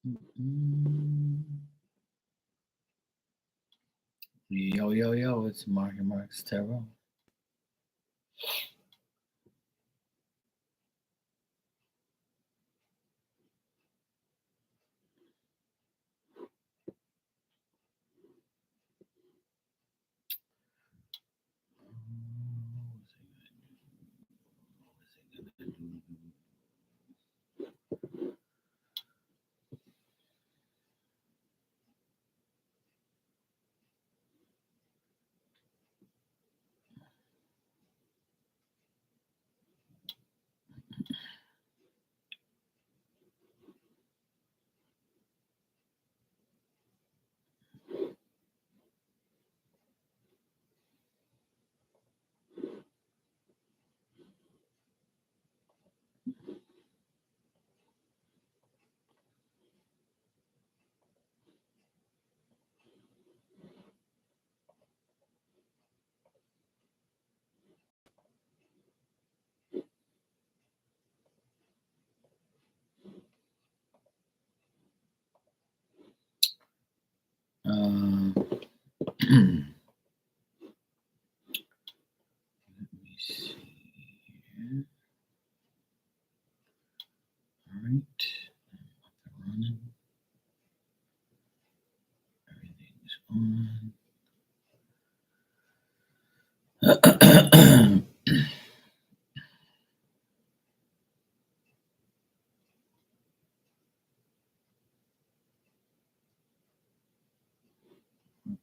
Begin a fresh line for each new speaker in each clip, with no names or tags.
Mm. Yo, yo, yo, it's Marcus Tarot. Let me see here. All right, up and running. Everything's on.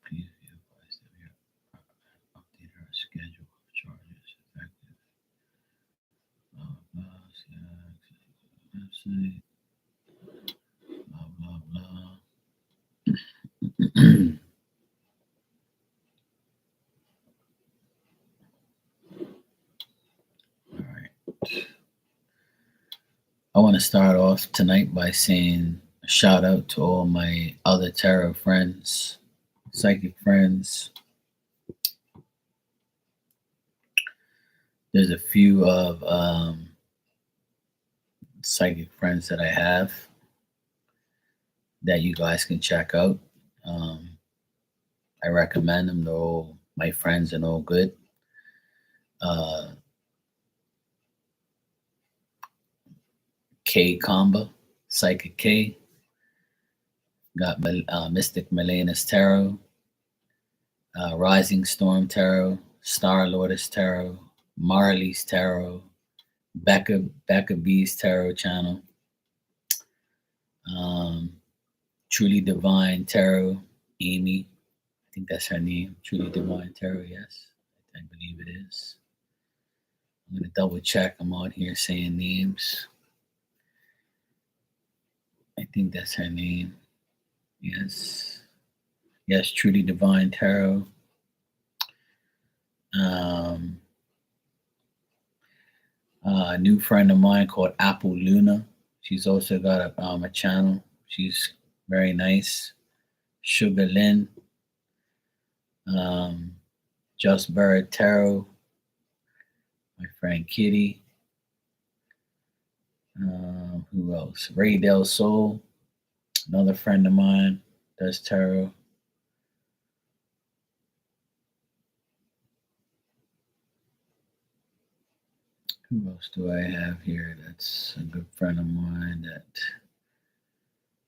Please be advised that we have updated our schedule of charges effective. Blah blah. See access to the website. Blah blah blah. All right. I want to start off tonight by saying a shout out to all my other tarot friends, psychic friends. There's a few of psychic friends that I have that you guys can check out. I recommend them. They're all my friends and all good. K Kamba, Psychic K. Got Mystic Milena's Tarot, Rising Storm Tarot, Star Lotus Tarot, Marley's Tarot, Becca B's Tarot channel, Truly Divine Tarot, Amy, I think that's her name, Truly Divine Tarot, yes, I believe it is. I'm going to double check. I'm out here saying names. I think that's her name. Yes. Yes, Truly Divine Tarot. A new friend of mine called Apple Luna. She's also got a channel. She's very nice. Sugar Lynn. Just Bird Tarot. My friend Kitty. Who else? Ray Del Sol. Another friend of mine does tarot. Who else do I have here that's a good friend of mine that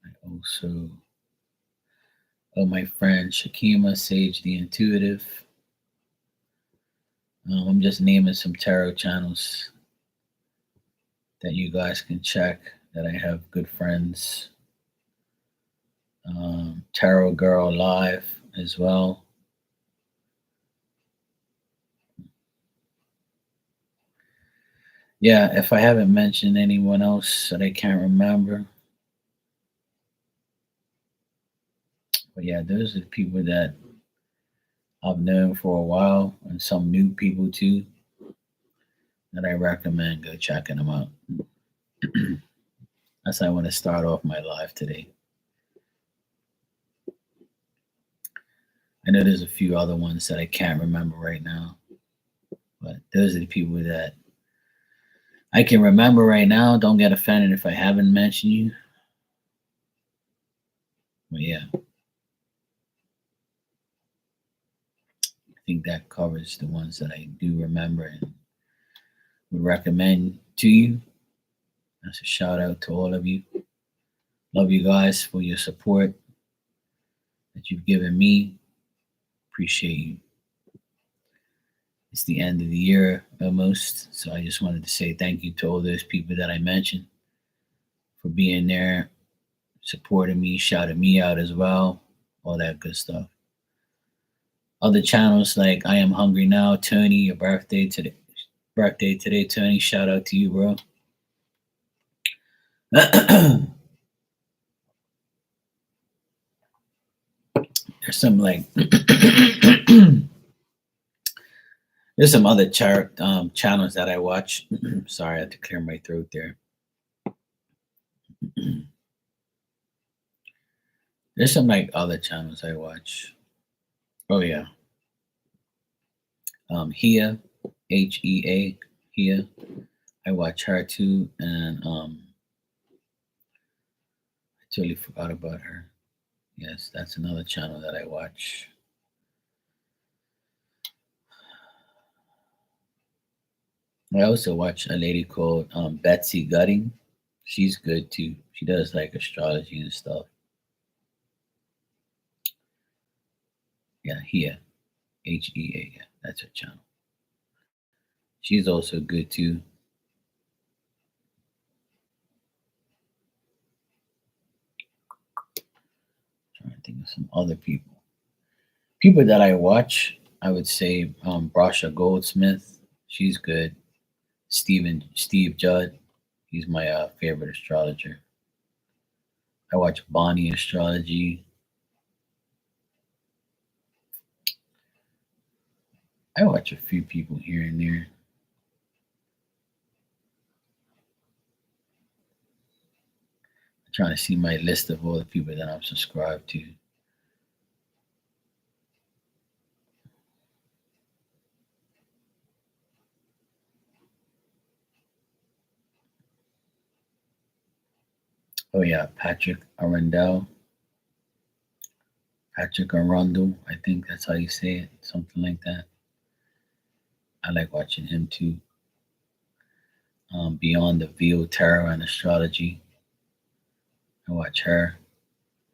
I also... Oh, my friend Shakima, Sage the Intuitive. I'm just naming some tarot channels that you guys can check, that I have good friends. Tarot Girl Live as well. Yeah, if I haven't mentioned anyone else that I can't remember. But yeah, those are the people that I've known for a while, and some new people too that I recommend go checking them out. That's how I want to start off my live today. I know there's a few other ones that I can't remember right now, but those are the people that I can remember right now. Don't get offended if I haven't mentioned you. But yeah, I think that covers the ones that I do remember and would recommend to you. That's a shout out to all of you. Love you guys for your support that you've given me. Appreciate you. It's the end of the year almost, so I just wanted to say thank you to all those people that I mentioned for being there, supporting me, shouting me out as well, all that good stuff. Other channels like I Am Hungry Now, Tony, your birthday today, Tony. Shout out to you, bro. There's some like there's some other channels that I watch. Sorry, I had to clear my throat there. There's some like other channels I watch. Oh yeah, Hia, Hea, Hia. I watch her too, and I totally forgot about her. Yes, that's another channel that I watch. I also watch a lady called Betsy Gutting. She's good too. She does like astrology and stuff. Yeah, Hia, Hea. Yeah, that's her channel. She's also good too. Trying to think of some other people. People that I watch, I would say Brasha Goldsmith. She's good. Steve Judd. He's my favorite astrologer. I watch Bonnie Astrology. I watch a few people here and there. I'm trying to see my list of all the people that I'm subscribed to. Oh yeah, Patrick Arundel. Patrick Arundel. I think that's how you say it. Something like that. I like watching him too. Beyond the Veil Tarot and Astrology. I watch her.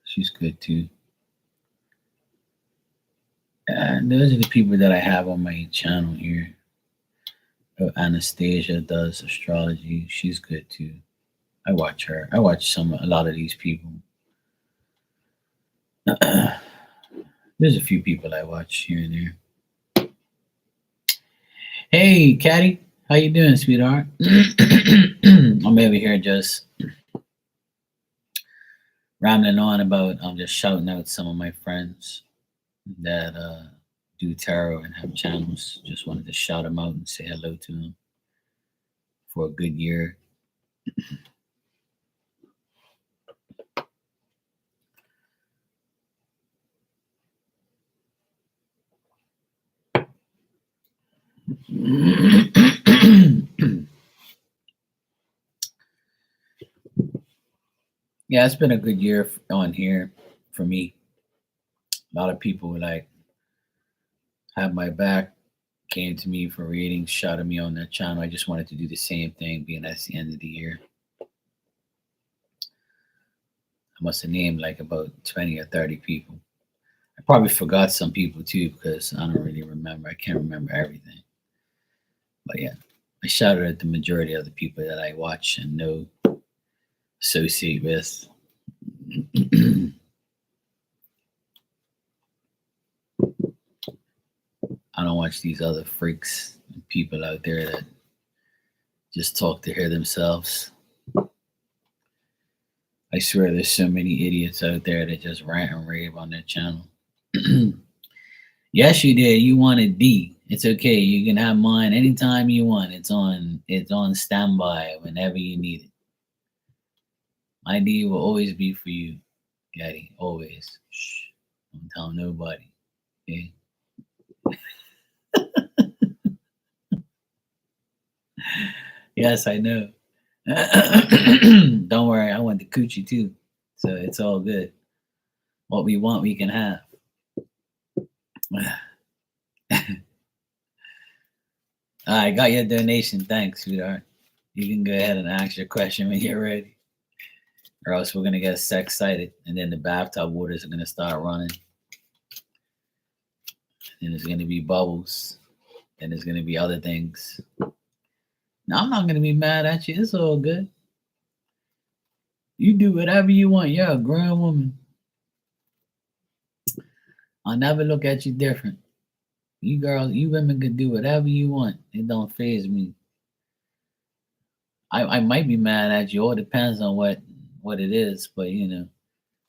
She's good too. And those are the people that I have on my channel here. Anastasia does astrology. She's good too. I watch her. I watch a lot of these people. There's a few people I watch here and there. Hey, Caddy, how you doing, sweetheart? I'm over here just rambling on about. I'm just shouting out some of my friends that do tarot and have channels. Just wanted to shout them out and say hello to them for a good year. Yeah, it's been a good year on here for me. A lot of people like have my back, came to me for readings, shouted me on their channel. I just wanted to do the same thing, being that's the end of the year. I must have named like about 20 or 30 people. I probably forgot some people too because I don't really remember. I can't remember everything. But yeah, I shouted at the majority of the people that I watch and know, associate with. I don't watch these other freaks and people out there that just talk to hear themselves. I swear there's so many idiots out there that just rant and rave on their channel. Yes, you did. You wanted D. It's okay. You can have mine anytime you want. It's on standby whenever you need it. My D will always be for you, Gaddy. Always. Shh. Don't tell nobody. Okay? Yes, I know. Don't worry, I went to coochie too. So it's all good. What we want, we can have. I got your donation. Thanks, sweetheart. You can go ahead and ask your question when you're ready. Or else we're going to get so excited. And then the bathtub waters are going to start running. And there's going to be bubbles. And there's going to be other things. Now, I'm not going to be mad at you. It's all good. You do whatever you want. You're a grown woman. I'll never look at you different. You girls, you women could do whatever you want. It don't faze me. I might be mad at you. All depends on what it is, but you know,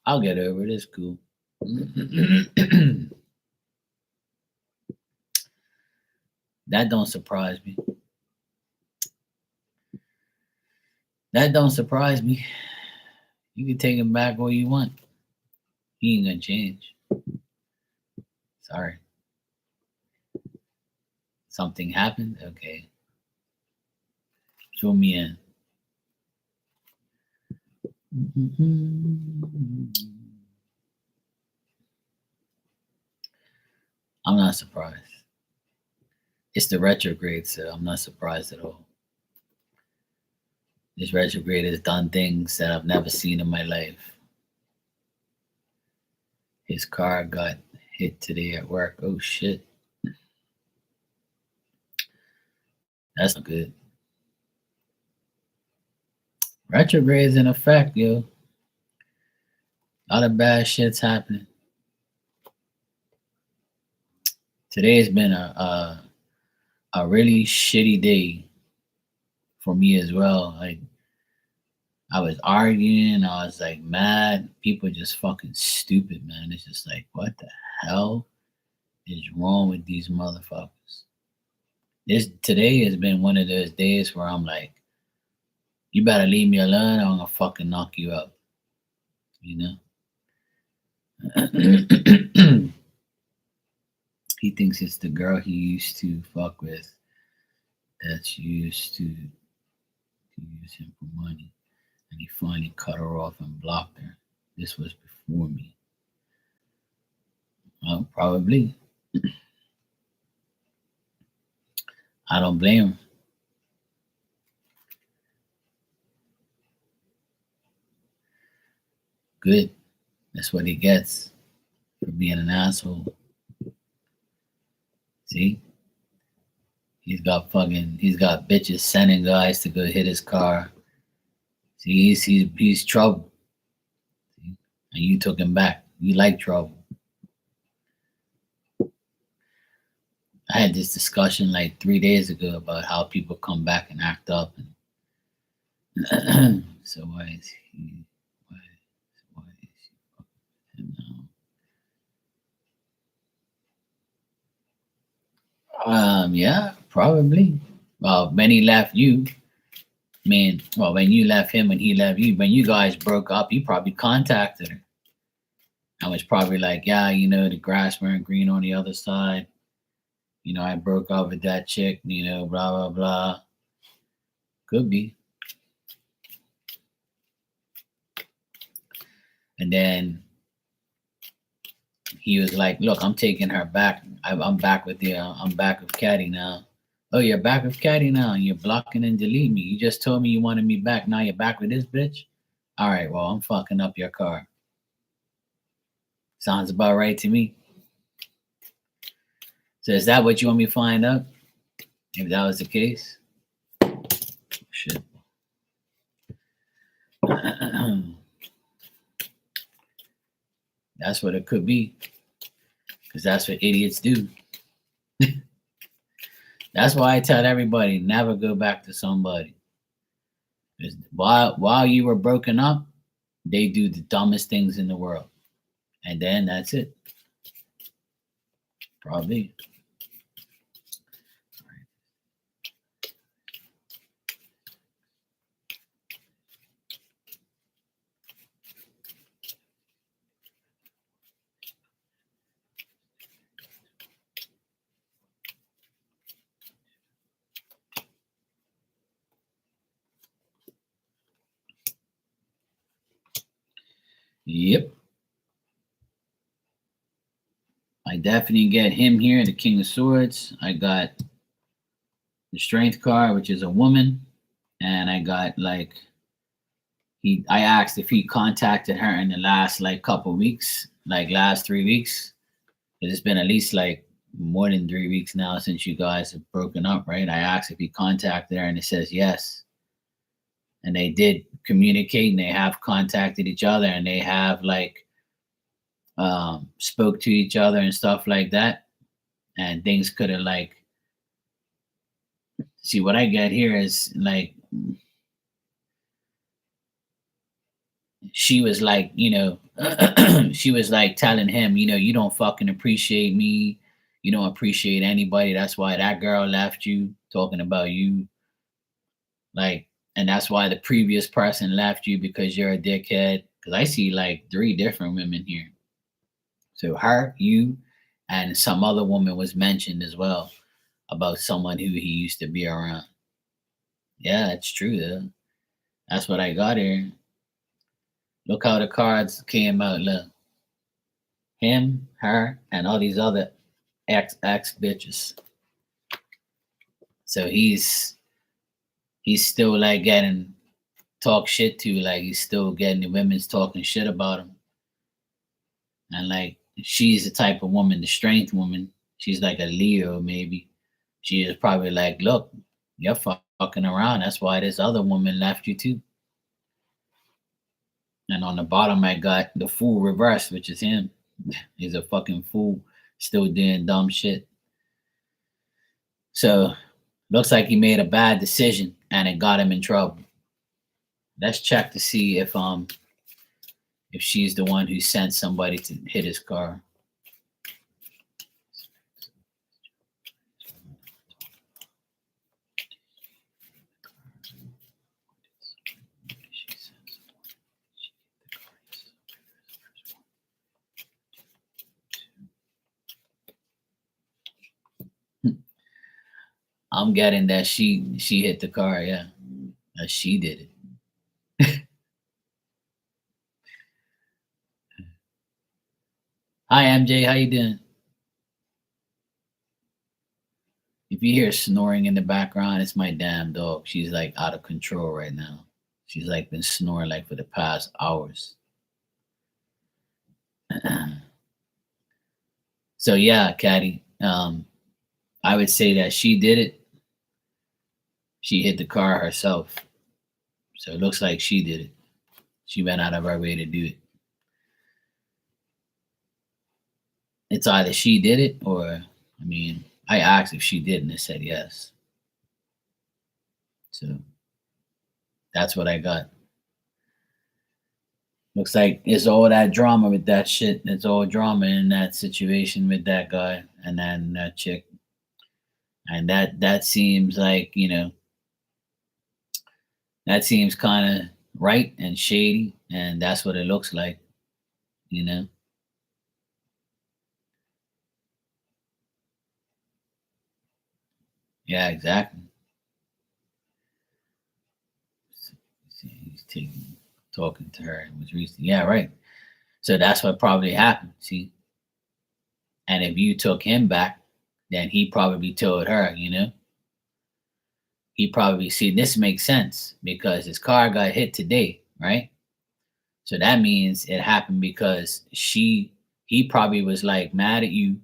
I'll get over it. It's cool. That don't surprise me. That don't surprise me. You can take him back where you want. He ain't gonna change. Sorry. Something happened? Okay. Show me in. I'm not surprised. It's the retrograde, so I'm not surprised at all. This retrograde has done things that I've never seen in my life. His car got hit today at work. Oh shit. That's not good. Retrograde's in effect, yo. A lot of bad shit's happening. Today has been a really shitty day for me as well. Like I was arguing, I was like mad. People are just fucking stupid, man. It's just like, what the hell is wrong with these motherfuckers? This today has been one of those days where I'm like, you better leave me alone, or I'm gonna fucking knock you up. You know? He thinks it's the girl he used to fuck with that's used to use him for money. And he finally cut her off and blocked her. This was before me. Well, probably. I don't blame him. Good. That's what he gets for being an asshole. See? He's got bitches sending guys to go hit his car. See, he's trouble. See? And you took him back. You like trouble. I had this discussion like 3 days ago about how people come back and act up. And so why is he him now? Yeah, probably. Well, when he left you, when you left him and he left you, when you guys broke up, you probably contacted her. I was probably like, yeah, the grass weren't green on the other side. I broke up with that chick, blah, blah, blah. Could be. And then he was like, look, I'm taking her back. I'm back with I'm back with Caddy now. Oh, you're back with Caddy now, and you're blocking and deleting me. You just told me you wanted me back. Now you're back with this bitch? All right, well, I'm fucking up your car. Sounds about right to me. So is that what you want me to find out? If that was the case? Shit. That's what it could be. Because that's what idiots do. That's why I tell everybody, never go back to somebody. While you were broken up, they do the dumbest things in the world. And then that's it. Probably. Yep. definitely get him here, the King of Swords. I got the Strength card, which is a woman, and I got like I asked if he contacted her in the last like couple weeks, like last 3 weeks. It's been at least like more than 3 weeks now since you guys have broken up, right? I asked if he contacted her, and it says yes. And they did communicate, and they have contacted each other, and they have like spoke to each other and stuff like that. And things could have like, see, what I get here is like she was like, she was like telling him, you don't fucking appreciate me. You don't appreciate anybody. That's why that girl left you, talking about you. Like, and that's why the previous person left you, because you're a dickhead. Because I see like three different women here. So her, you, and some other woman was mentioned as well about someone who he used to be around. Yeah, it's true though. That's what I got here. Look how the cards came out. Look, him, her, and all these other ex bitches. So he's still like getting talk shit to, like he's still getting the women's talking shit about him. And like she's the type of woman, the strength woman. She's like a Leo maybe. She is probably like, look, you're fucking around. That's why this other woman left you too. And on the bottom, I got the fool reverse, which is him. He's a fucking fool, still doing dumb shit. So looks like he made a bad decision and it got him in trouble. Let's check to see if she's the one who sent somebody to hit his car. I'm getting that she hit the car, yeah. That she did it. Hi MJ, how you doing? If you hear snoring in the background, it's my damn dog. She's like out of control right now. She's like been snoring like for the past hours. So yeah, Caddy. I would say that she did it. She hit the car herself. So it looks like she did it. She went out of her way to do it. It's either she did it or, I mean, I asked if she did and it said yes. So that's what I got. Looks like it's all that drama with that shit. It's all drama in that situation with that guy and then that chick. And that seems like, that seems kind of right and shady. And that's what it looks like, you know? Yeah, exactly. He's talking to her and was recent. Yeah, right. So that's what probably happened. See, and if you took him back, then he probably told her. He probably see this makes sense because his car got hit today, right? So that means it happened because he probably was like mad at you,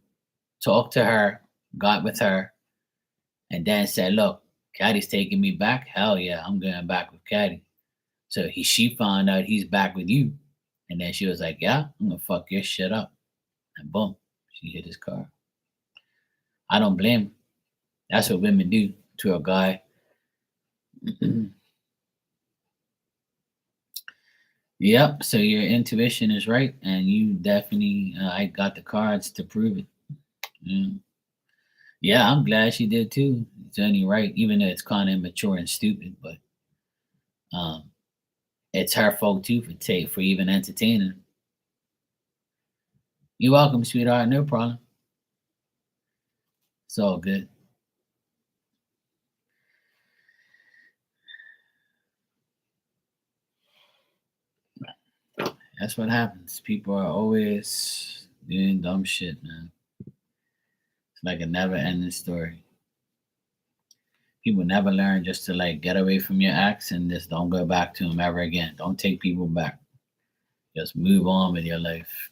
talked to her, got with her, and then said, "Look, Caddy's taking me back. Hell yeah, I'm going back with Caddy." So she found out he's back with you. And then she was like, yeah, I'm gonna fuck your shit up. And boom, she hit his car. I don't blame her. That's what women do to a guy. Yep, so your intuition is right. And you definitely, I got the cards to prove it. Mm. Yeah, I'm glad she did too. It's only right, even though it's kind of immature and stupid, but um, it's her fault too for even entertaining. You're welcome, sweetheart. No problem. It's all good. That's what happens. People are always doing dumb shit, man. It's like a never ending story. People never learn just to like get away from your ex and just don't go back to them ever again. Don't take people back. Just move on with your life.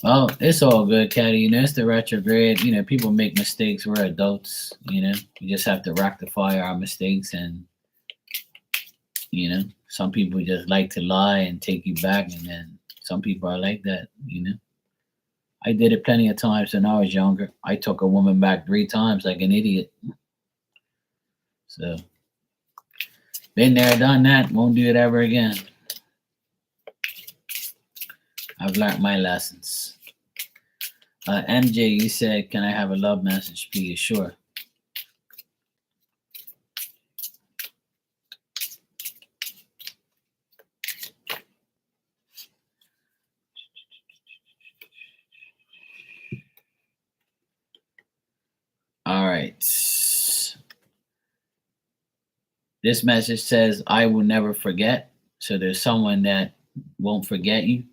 Well, it's all good, Caddy. It's the retrograde. People make mistakes. We're adults. We just have to rectify our mistakes. And, some people just like to lie and take you back. And then some people are like that. I did it plenty of times when I was younger. I took a woman back 3 times like an idiot. So, been there, done that. Won't do it ever again. I've learned my lessons. MJ, you said, can I have a love message, please? Sure. All right. This message says, I will never forget. So there's someone that won't forget you.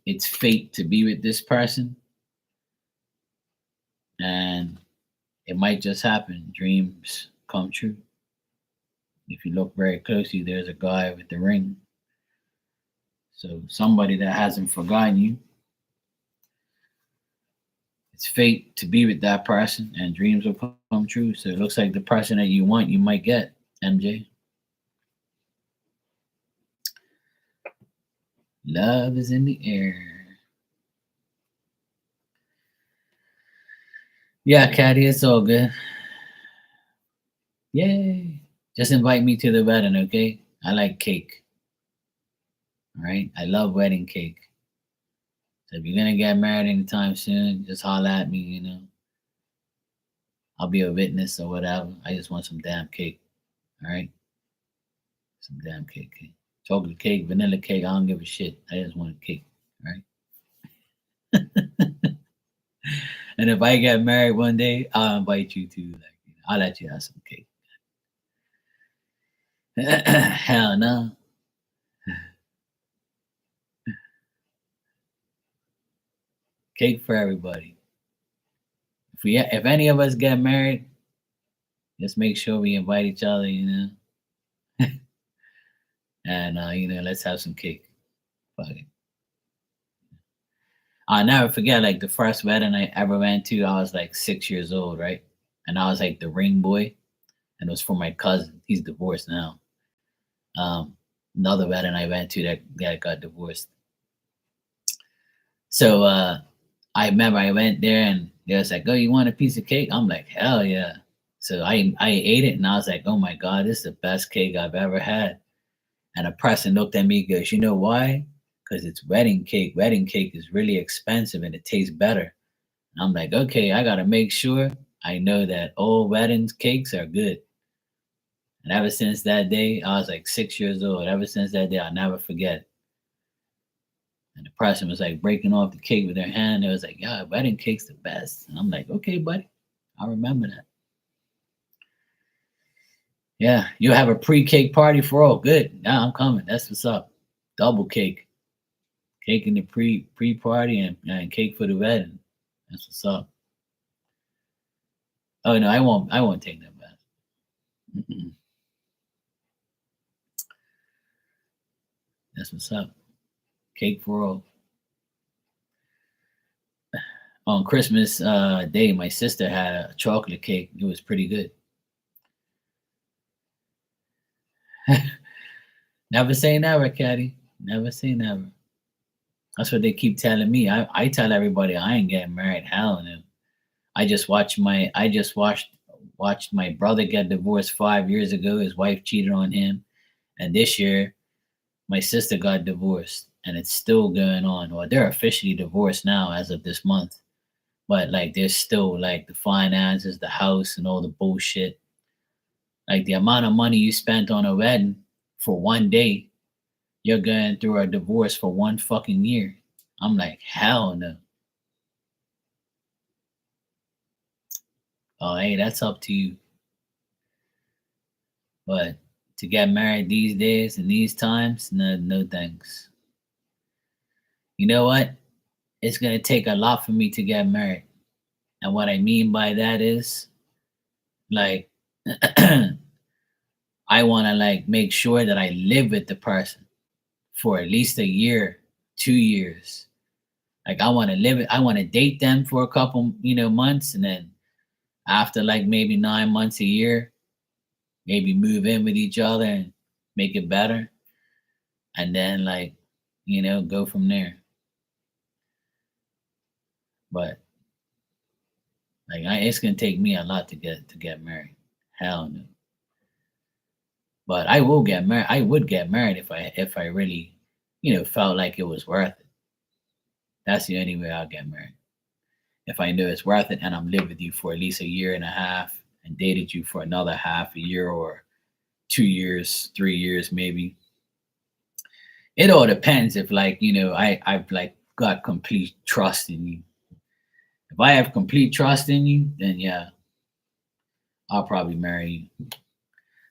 It's fate to be with this person. And it might just happen. Dreams come true. If you look very closely, there's a guy with the ring. So somebody that hasn't forgotten you. It's fate to be with that person, and dreams will come true. So it looks like the person that you want, you might get, MJ. Love is in the air. Yeah, Caddy, it's all good. Yay. Just invite me to the wedding, okay? I like cake. All right? I love wedding cake. So if you're going to get married anytime soon, just holler at me. I'll be a witness or whatever. I just want some damn cake. All right? Some damn cake. Chocolate cake, vanilla cake, I don't give a shit. I just want a cake. All right? And if I get married one day, I'll invite you to. I'll let you have some cake. Hell no. Cake for everybody. If any of us get married, just make sure we invite each other, and let's have some cake. Fuck it. I'll never forget like the first wedding I ever went to. I was like 6 years old, right? And I was like the ring boy, and it was for my cousin. He's divorced now. Another wedding I went to that got divorced. So I remember I went there and they was like, "Oh, you want a piece of cake?" I'm like, "Hell yeah!" So I ate it and I was like, "Oh my god, this is the best cake I've ever had." And a person looked at me and goes, "You know why? Because it's wedding cake. Wedding cake is really expensive and it tastes better." And I'm like, "Okay, I gotta make sure I know that all weddings cakes are good." And ever since that day, I was like 6 years old. Ever since that day, I'll never forget. And the person was like breaking off the cake with their hand. It was like, "Yeah, wedding cake's the best." And I'm like, "Okay, buddy, I'll remember that." Yeah, you have a pre-cake party for all. Good. Now I'm coming. That's what's up. Double cake. Cake in the pre-party and cake for the wedding. That's what's up. Oh no, I won't take that back. Mm-mm. That's what's up. Cake for all. On Christmas Day, my sister had a chocolate cake. It was pretty good. Never say never, Caddy. Never say never. That's what they keep telling me. I tell everybody I ain't getting married. Hell no. I just watched my brother get divorced 5 years ago. His wife cheated on him, and this year my sister got divorced, and it's still going on. Well, they're officially divorced now as of this month, but like there's still like the finances, the house, and all the bullshit. Like the amount of money you spent on a wedding for one day, you're going through a divorce for 1 fucking year. I'm like, hell no. Oh, hey, that's up to you. But to get married these days and these times, no, no thanks. You know what? it's gonna take a lot for me to get married. And what I mean by that is like I wanna like make sure that I live with the person for at least a year, 2 years. Like I wanna live it, I wanna date them for a couple, months, and then after like maybe 9 months, a year, maybe move in with each other and make it better. And then like, go from there. But like it's gonna take me a lot to get married. Hell no. But I will get married. I would get married if I really, felt like it was worth it. That's the only way I'll get married. If I know it's worth it and I'm living with you for at least a year and a half and dated you for another half a year or 2 years, 3 years maybe. It all depends if like, I've like got complete trust in you. If I have complete trust in you, then yeah, I'll probably marry you.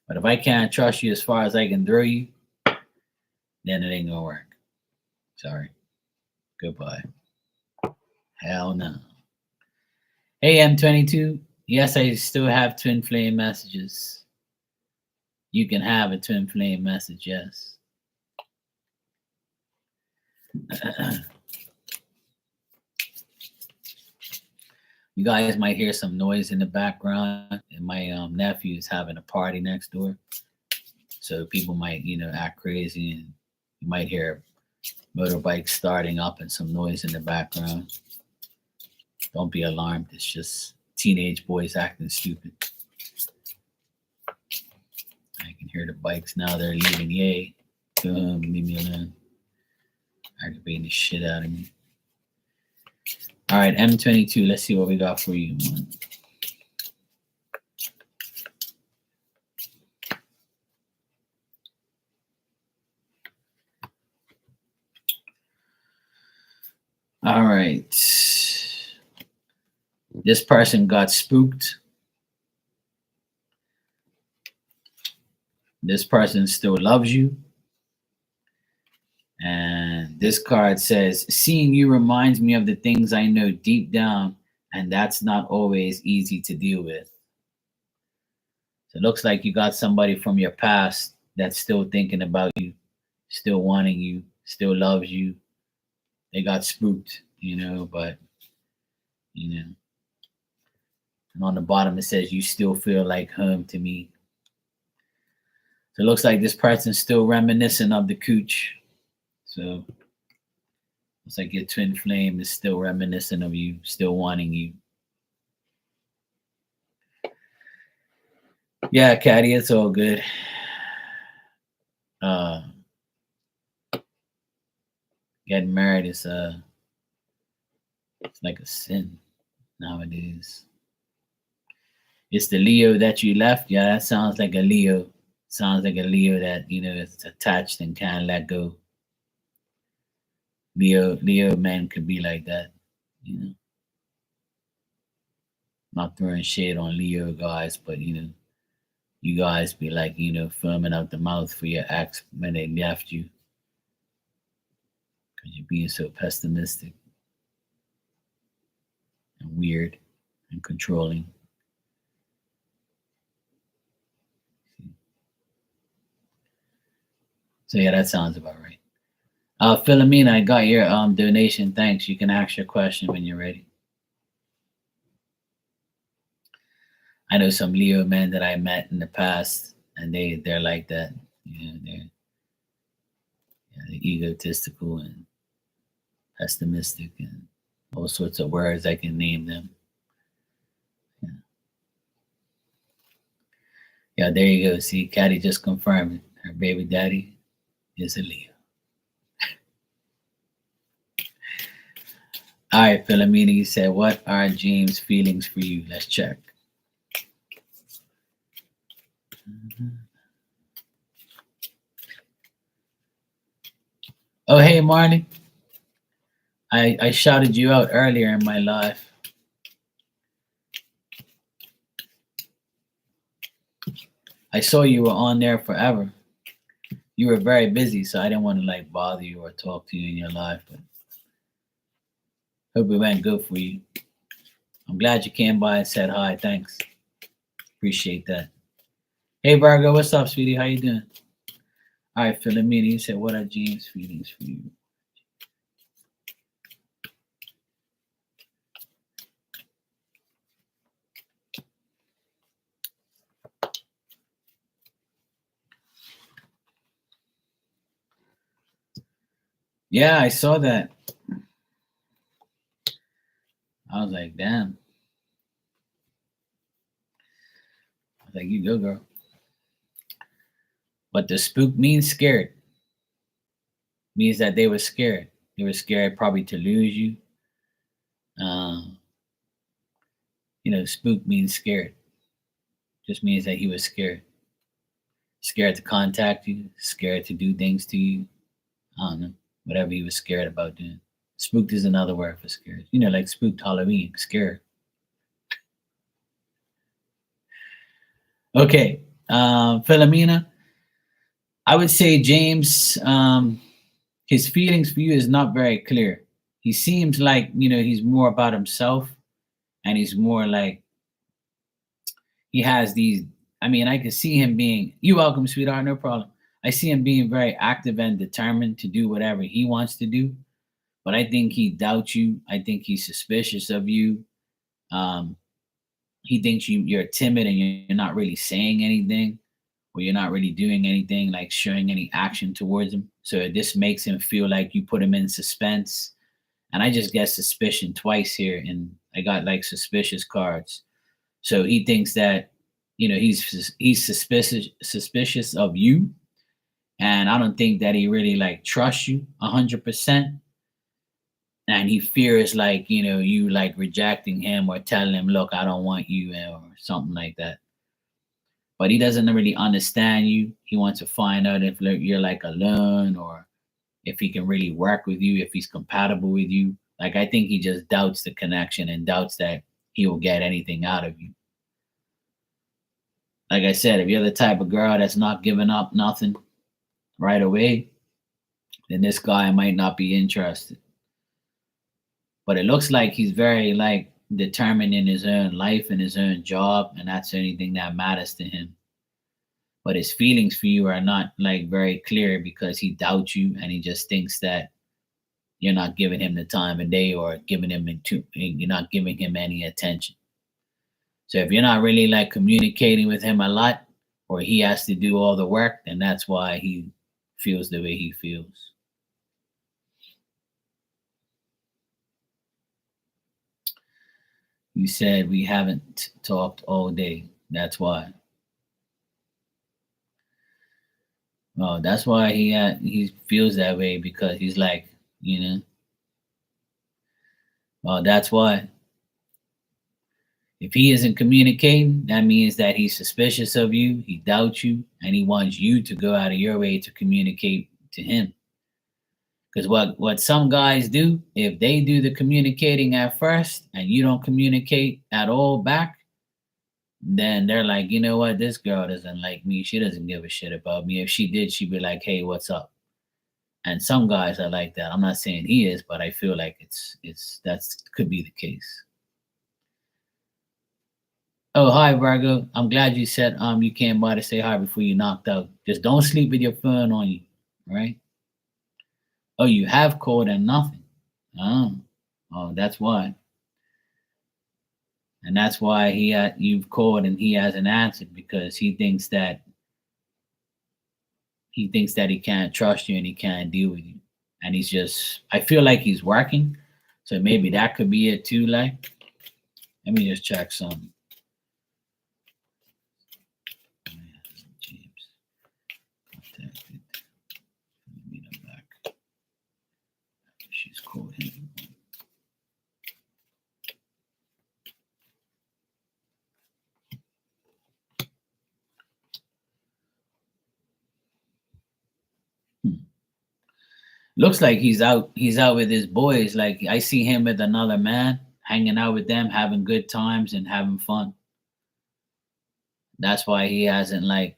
But if I can't trust you as far as I can throw you, then it ain't gonna work. Sorry. Goodbye. Hell no. Hey M22. Yes, I still have twin flame messages. You can have a twin flame message, yes. You guys might hear some noise in the background, and my nephew is having a party next door. So people might, act crazy, and you might hear motorbikes starting up and some noise in the background. Don't be alarmed. It's just teenage boys acting stupid. I can hear the bikes now. They're leaving. Yay. Leave me alone. Aggravating the shit out of me. All right, M22. Let's see what we got for you. All right. This person got spooked. This person still loves you. And this card says, seeing you reminds me of the things I know deep down, and that's not always easy to deal with. So it looks like you got somebody from your past that's still thinking about you, still wanting you, still loves you. They got spooked, but, and on the bottom it says, you still feel like home to me. So it looks like this person's still reminiscent of the cooch. So it's like your twin flame is still reminiscent of you, still wanting you. Yeah, Caddy, it's all good. Getting married is it's like a sin nowadays. It's the Leo that you left. Yeah, that sounds like a Leo. Sounds like a Leo that is attached and can't let go. Leo men could be like that, Not throwing shade on Leo guys, but you guys be like, firming out the mouth for your ex when they left you. Because you're being so pessimistic and weird and controlling. So yeah, that sounds about right. Philomena, I got your donation. Thanks. You can ask your question when you're ready. I know some Leo men that I met in the past, and they're like that. They're egotistical and pessimistic and all sorts of words I can name them. Yeah, there you go. See, Caddy just confirmed it. Her baby daddy is a Leo. All right, Philomena, you said, what are James' feelings for you? Let's check. Oh, hey, Marnie. I shouted you out earlier in my life. I saw you were on there forever. You were very busy, so I didn't want to like bother you or talk to you in your life. But Hope it went good for you. I'm glad you came by and said hi. Thanks. Appreciate that. Hey Virgo, what's up, sweetie? How you doing? All right, Philomena, you said what are James' feelings for you? Yeah, I saw that. I was like, damn. I was like, you go, girl. But the spook means scared. Means that they were scared. They were scared probably to lose you. Um, spook means scared. Just means that he was scared. Scared to contact you, scared to do things to you. I don't know. Whatever he was scared about doing. Spooked is another word for scared. Like spooked Halloween, scared. Okay. Philomena, I would say James, his feelings for you is not very clear. He seems like, he's more about himself and he's more like he has these. I mean, I could see him being, you welcome, sweetheart, no problem. I see him being very active and determined to do whatever he wants to do. But I think he doubts you. I think he's suspicious of you. Um, he thinks you're timid and you're not really saying anything, or you're not really doing anything, like showing any action towards him. So this makes him feel like you put him in suspense. And I just get suspicion twice here, and I got like suspicious cards. So he thinks that he's suspicious of you, and I don't think that he really like trusts you 100%. And he fears like you like rejecting him or telling him, look, I don't want you, or something like that. But he doesn't really understand you. He wants to find out if you're like alone, or if he can really work with you, if he's compatible with you. Like, I think he just doubts the connection and doubts that he will get anything out of you. Like I said, if you're the type of girl that's not giving up nothing right away, then this guy might not be interested. But it looks like he's very like determined in his own life and his own job, and that's the only thing that matters to him. But his feelings for you are not like very clear because he doubts you and he just thinks that you're not giving him the time of day, or you're not giving him any attention. So if you're not really like communicating with him a lot, or he has to do all the work, then that's why he feels the way he feels. You said we haven't talked all day. That's why. Oh, that's why he feels that way, because he's like, you know. Well, that's why. If he isn't communicating, that means that he's suspicious of you, he doubts you, and he wants you to go out of your way to communicate to him. Because what some guys do, if they do the communicating at first and you don't communicate at all back, then they're like, you know what, this girl doesn't like me. She doesn't give a shit about me. If she did, she'd be like, hey, what's up? And some guys are like that. I'm not saying he is, but I feel like that's could be the case. Oh, hi Virgo. I'm glad you said you came by to say hi before you knocked out. Just don't sleep with your phone on you, right? Oh, you have called and nothing. Oh, oh, that's why. And that's why you've called and he hasn't answered, because he can't trust you and he can't deal with you. And I feel like he's working. So maybe that could be it too. Like, let me just check some. James contacted. Meet him back. She's called him. Looks like he's out with his boys. Like, I see him with another man, hanging out with them, having good times and having fun. That's why he hasn't like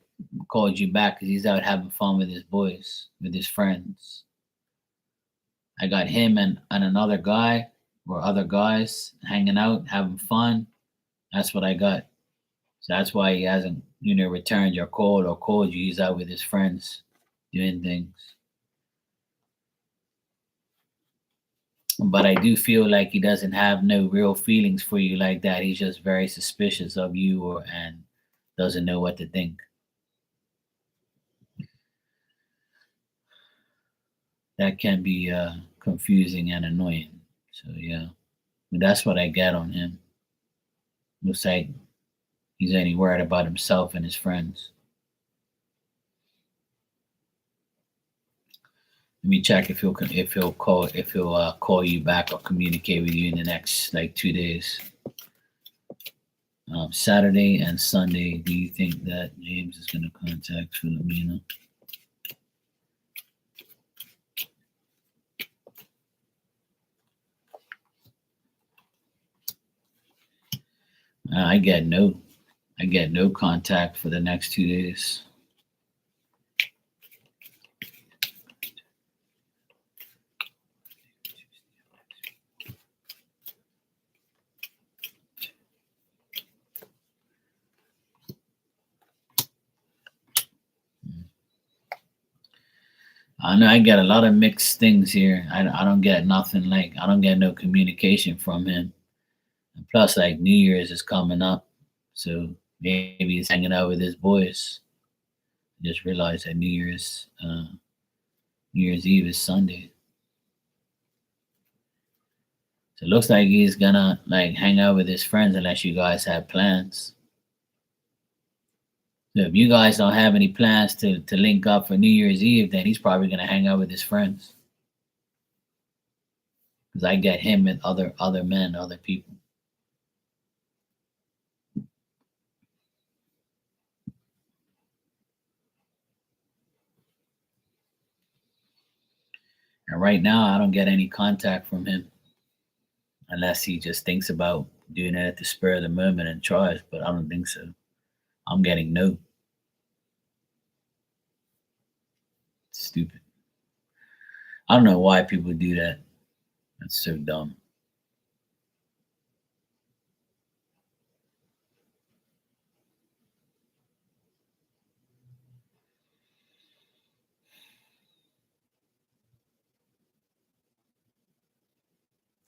called you back, because he's out having fun with his boys, with his friends. I got him and another guy or other guys hanging out, having fun. That's what I got. So that's why he hasn't, returned your call or called you. He's out with his friends doing things. But I do feel like he doesn't have no real feelings for you like that. He's just very suspicious of you and doesn't know what to think. That can be confusing and annoying. So yeah, but that's what I get on him. Looks like he's only worried about himself and his friends. Let me check if he'll call you back or communicate with you in the next like 2 days. Saturday and Sunday. Do you think that James is going to contact Philomena? I get no contact for the next 2 days. I know I get a lot of mixed things here. I don't get nothing, like I don't get no communication from him. And plus, like New Year's is coming up, so maybe he's hanging out with his boys. I just realized that New Year's Eve is Sunday, so it looks like he's gonna like hang out with his friends unless you guys have plans. So if you guys don't have any plans to link up for New Year's Eve, then he's probably gonna hang out with his friends. Because I get him with other men, other people. And right now, I don't get any contact from him unless he just thinks about doing it at the spur of the moment and tries. But I don't think so. I'm getting no. Stupid. I don't know why people do that. That's so dumb.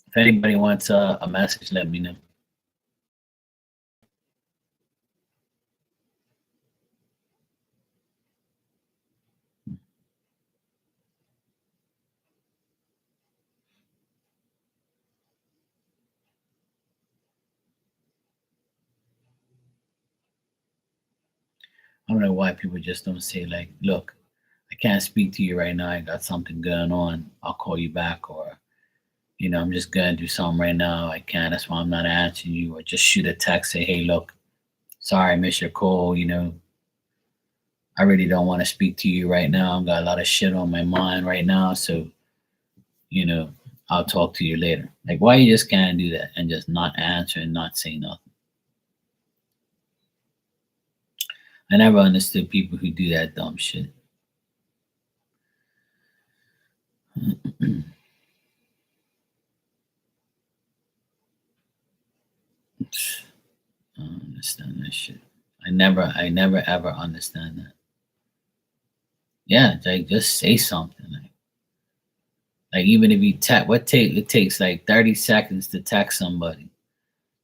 If anybody wants a message, let me know. I don't know why people just don't say like, "Look, I can't speak to you right now. I got something going on. I'll call you back," or I'm just gonna do something right now. I can't. That's why I'm not answering you. Or just shoot a text, say, "Hey, look, sorry I missed your call. I really don't want to speak to you right now. I've got a lot of shit on my mind right now. So, you know, I'll talk to you later." Like, why you just can't do that and just not answer and not say nothing? I never understood people who do that dumb shit. I don't understand that shit. I never ever understand that. Yeah, like just say something. Like even if you text, it takes like 30 seconds to text somebody.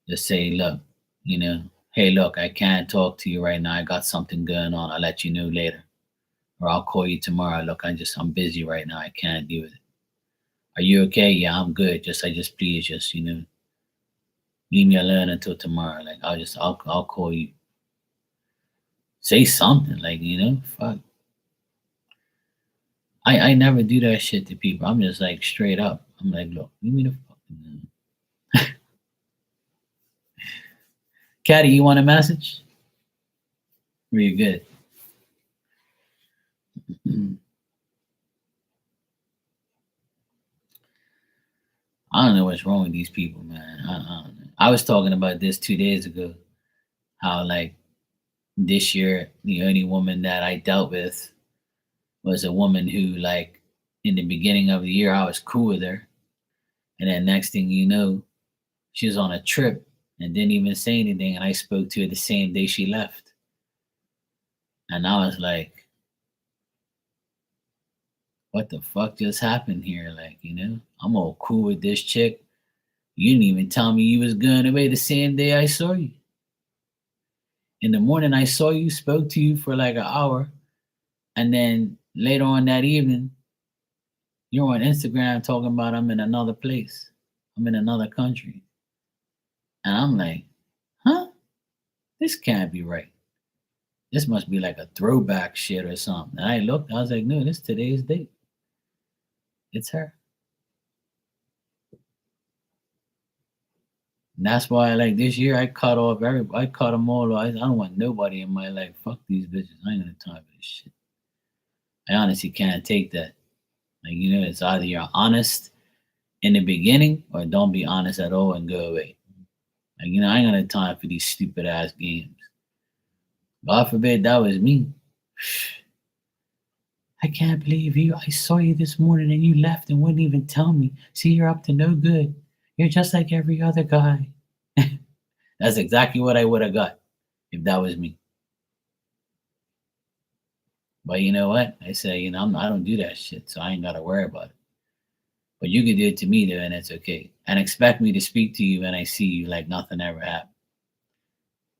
Just say, look, hey, look, I can't talk to you right now. I got something going on. I'll let you know later, or I'll call you tomorrow. Look, I'm busy right now. I can't deal with it. Are you okay? Yeah, I'm good. Just please, just leave me alone until tomorrow. Like I'll call you. Say something, like fuck. I never do that shit to people. I'm just like straight up. I'm like, look, leave me the fucking Caddy, you want a message? Or you good? I don't know what's wrong with these people, man. I don't know. I was talking about this 2 days ago. How like this year, the only woman that I dealt with was a woman who, like, in the beginning of the year, I was cool with her, And then next thing you know, she was on a trip and didn't even say anything. And I spoke to her the same day she left. And I was like, what the fuck just happened here? Like, I'm all cool with this chick. You didn't even tell me you was going away the same day I saw you. In the morning, I saw you, spoke to you for like an hour. And then later on that evening, you're on Instagram talking about I'm in another place. I'm in another country. And I'm like, huh? This can't be right. This must be like a throwback shit or something. And I looked, I was like, no, this today's date. It's her. And that's why, like this year, I cut them all off. I don't want nobody in my life. Fuck these bitches. I ain't got time for this shit. I honestly can't take that. Like, it's either you're honest in the beginning or don't be honest at all and go away. Like, I ain't got time for these stupid ass games. God forbid that was me. I can't believe you. I saw you this morning and you left and wouldn't even tell me. See, you're up to no good. You're just like every other guy. That's exactly what I would have got if that was me. But you know what? I say, I don't do that shit, so I ain't got to worry about it. But you can do it to me, though, and it's okay. And expect me to speak to you when I see you like nothing ever happened.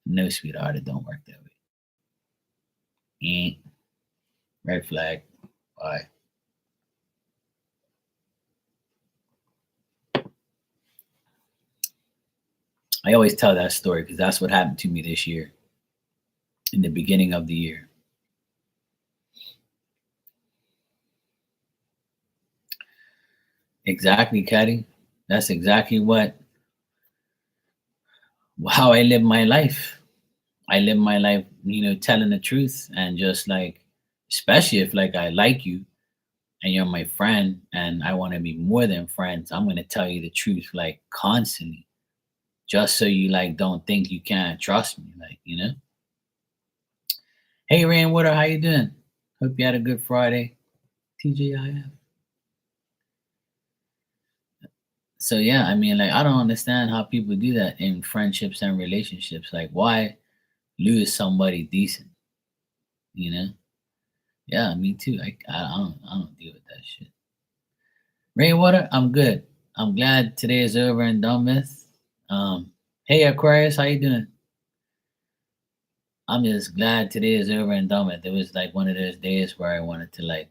No, sweetheart, it don't work that way. Red flag. Bye. I always tell that story because that's what happened to me this year, in the beginning of the year. Exactly, Caddy. That's exactly how I live my life. I live my life, telling the truth and just like, especially if like I like you and you're my friend and I want to be more than friends, I'm gonna tell you the truth like constantly, just so you like don't think you can't trust me, like. Hey Rainwater, how you doing? Hope you had a good Friday. TGIF. So yeah, I mean, like I don't understand how people do that in friendships and relationships. Like, why lose somebody decent? You know? Yeah, me too. I don't deal with that shit. Rainwater, I'm good. I'm glad today is over and done with. Hey Aquarius, how you doing? I'm just glad today is over and done with. It was like one of those days where I wanted to like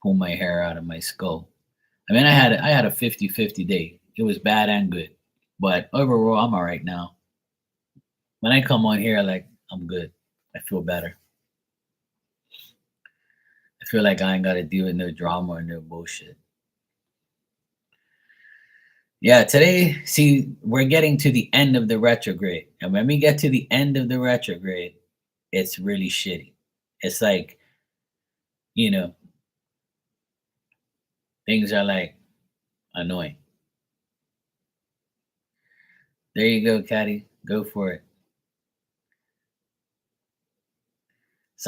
pull my hair out of my skull. I mean, I had a 50-50 day. It was bad and good, but overall, I'm all right now. When I come on here, like I'm good. I feel better. I feel like I ain't got to deal with no drama or no bullshit. Yeah, today, see, we're getting to the end of the retrograde. And when we get to the end of the retrograde, it's really shitty. It's like, you know, things are like annoying. There you go, Caddy. Go for it.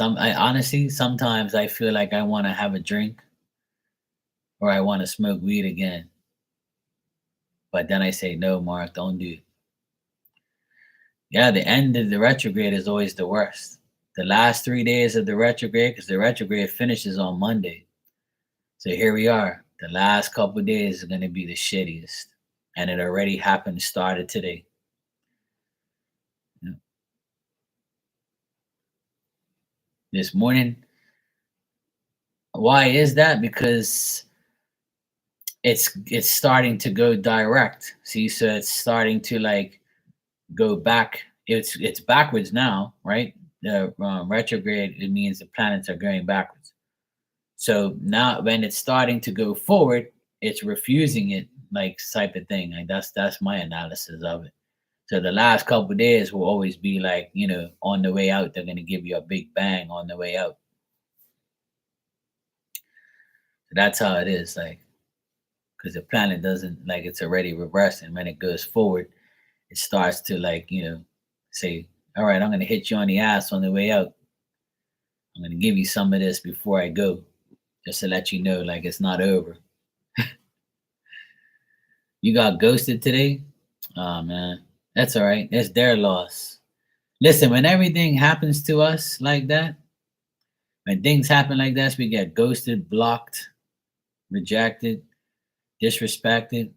I honestly sometimes I feel like I want to have a drink or I want to smoke weed again. But then I say, no, Mark, don't do it. Yeah, the end of the retrograde is always the worst. The last 3 days of the retrograde, because the retrograde finishes on Monday. So here we are. The last couple of days are going to be the shittiest. And it already happened, started today. Yeah. This morning. Why is that? Because it's starting to go direct. See, so it's starting to like go back. It's backwards now, right? The retrograde, it means the planets are going backwards. So now when it's starting to go forward, it's refusing it, like type of thing. Like that's my analysis of it. So the last couple of days will always be like, on the way out, they're gonna give you a big bang on the way out. So that's how it is, like, because the planet doesn't like it's already reversed, and when it goes forward, it starts to like, say, all right, I'm gonna hit you on the ass on the way out. I'm gonna give you some of this before I go, just to let you know, like it's not over. You got ghosted today? Oh man, that's all right. It's their loss. Listen, when everything happens to us like that, when things happen like that, we get ghosted, blocked, rejected, disrespected.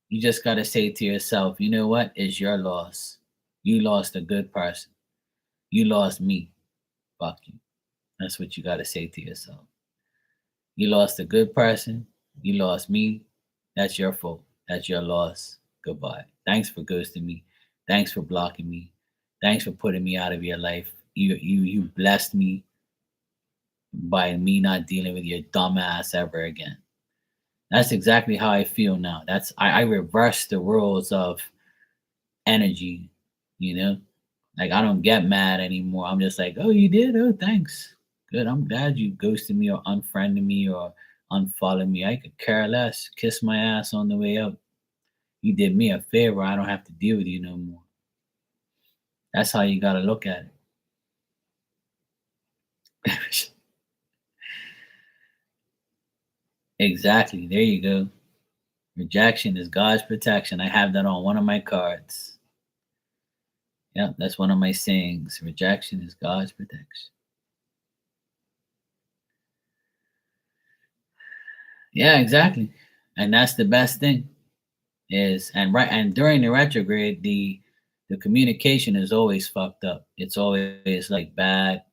You just got to say to yourself, you know what? It's your loss. You lost a good person. You lost me. Fuck you. That's what you got to say to yourself. You lost a good person. You lost me. That's your fault. That's your loss. Goodbye. Thanks for ghosting me. Thanks for blocking me. Thanks for putting me out of your life. You blessed me by me not dealing with your dumb ass ever again. That's exactly how I feel now. I reverse the rules of energy, you know? Like I don't get mad anymore. I'm just like, oh, you did? Oh, thanks. Good. I'm glad you ghosted me or unfriended me or unfollowed me. I could care less. Kiss my ass on the way out. You did me a favor. I don't have to deal with you no more. That's how you gotta look at it. Exactly. There you go. Rejection is God's protection. I have that on one of my cards. Yeah, that's one of my sayings. Rejection is God's protection. Yeah, exactly. And that's the best thing is and during the retrograde, the communication is always fucked up. It's always like bad,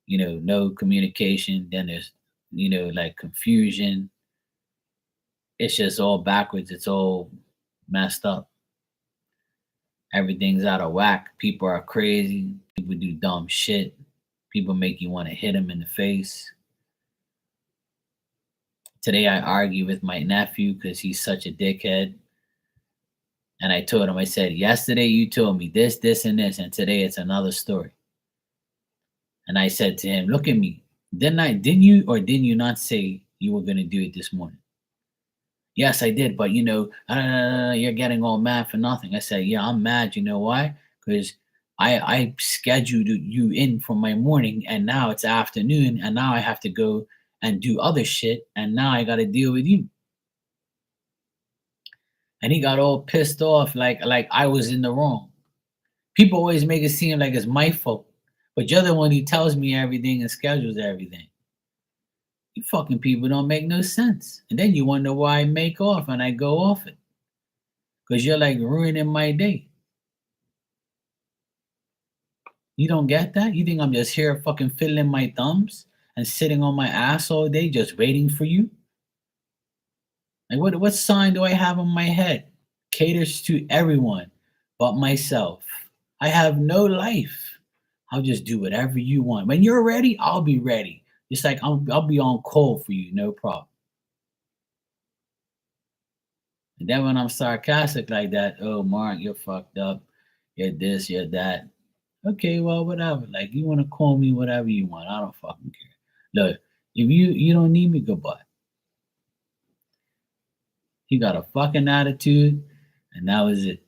no communication. Then there's like confusion. It's just all backwards. It's all messed up. Everything's out of whack. People are crazy. People do dumb shit. People make you want to hit them in the face. Today I argue with my nephew because he's such a dickhead. And I told him, I said, yesterday you told me this, this, and this, and today it's another story. And I said to him, look at me. Didn't you or didn't you not say you were gonna do it this morning? Yes, I did, but you're getting all mad for nothing. I said, yeah, I'm mad. You know why? Because I scheduled you in for my morning and now it's afternoon and now I have to go and do other shit and now I gotta deal with you. And he got all pissed off like I was in the wrong. People always make it seem like it's my fault, but you're the one who tells me everything and schedules everything. You fucking people don't make no sense. And then you wonder why I make off and I go off it. Because you're like ruining my day. You don't get that? You think I'm just here fucking fiddling my thumbs and sitting on my ass all day just waiting for you? Like what sign do I have on my head? Caters to everyone but myself. I have no life. I'll just do whatever you want. When you're ready, I'll be ready. Just like I'll be on call for you, no problem. And then when I'm sarcastic like that, oh Mark, you're fucked up. You're this, you're that. Okay, well, whatever. Like you want to call me whatever you want. I don't fucking care. Look, if you don't need me, goodbye. He got a fucking attitude, and that was it.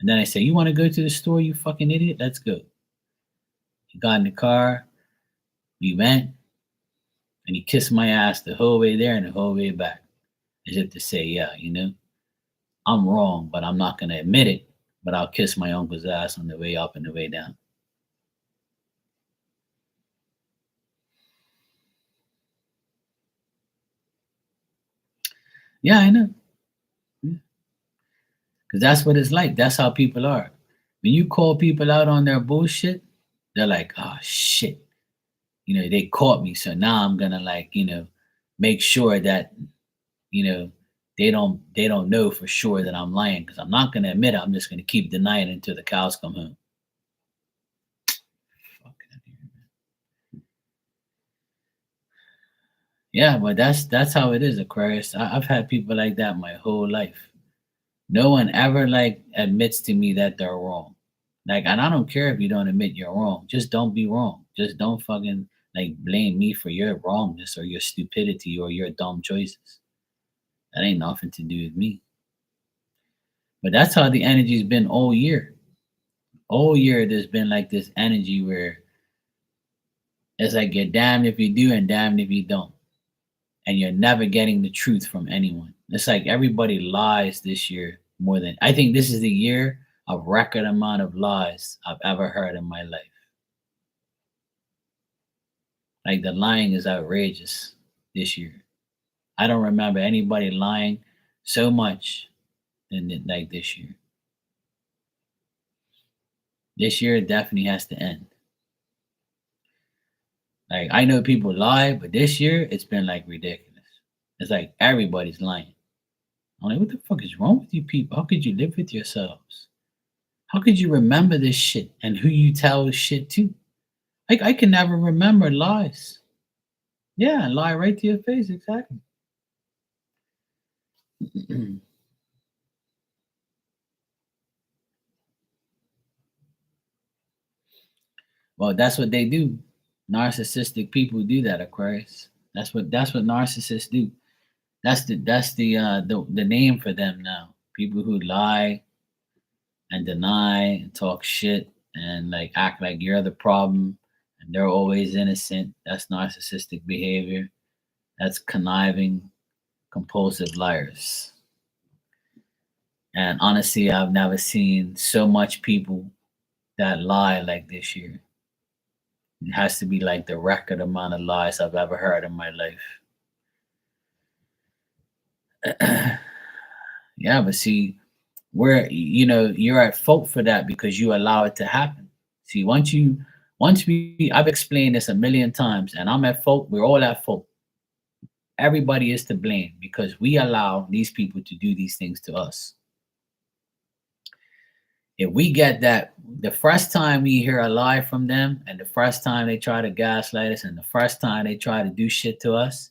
And then I say, you want to go to the store, you fucking idiot? Let's go. He got in the car. We went, and he kissed my ass the whole way there and the whole way back, as if to say, yeah, I'm wrong, but I'm not gonna admit it. But I'll kiss my uncle's ass on the way up and the way down. Yeah, I know. Because that's what it's like. That's how people are. When you call people out on their bullshit, they're like, oh shit. They caught me. So now I'm gonna make sure that, you know, they don't know for sure that I'm lying because I'm not gonna admit it. I'm just gonna keep denying it until the cows come home. Yeah, but that's how it is, Aquarius. I've had people like that my whole life. No one ever admits to me that they're wrong. And I don't care if you don't admit you're wrong. Just don't be wrong. Just don't fucking blame me for your wrongness or your stupidity or your dumb choices. That ain't nothing to do with me. But that's how the energy's been all year. All year there's been this energy where it's you're damned if you do and damned if you don't. And you're never getting the truth from anyone. It's like everybody lies this year more than I think this is the year of record amount of lies I've ever heard in my life. Like the lying is outrageous this year. I don't remember anybody lying so much like this year. This year definitely has to end. Like I know people lie, but this year it's been like ridiculous. It's like everybody's lying. I'm like, what the fuck is wrong with you people? How could you live with yourselves? How could you remember this shit and who you tell this shit to? Like I can never remember lies. Yeah, lie right to your face, exactly. Well, that's what they do. Narcissistic people do that, Aquarius. That's what narcissists do. That's the name for them now. People who lie and deny and talk shit and like act like you're the problem and they're always innocent. That's narcissistic behavior. That's conniving, compulsive liars. And honestly, I've never seen so much people that lie like this year. It has to be like the record amount of lies I've ever heard in my life. Yeah, but see, where you're at fault for that because you allow it to happen. See, once we I've explained this a million times, and I'm at fault. We're all at fault. Everybody is to blame because we allow these people to do these things to us. If we get that the first time we hear a lie from them, and the first time they try to gaslight us, and the first time they try to do shit to us,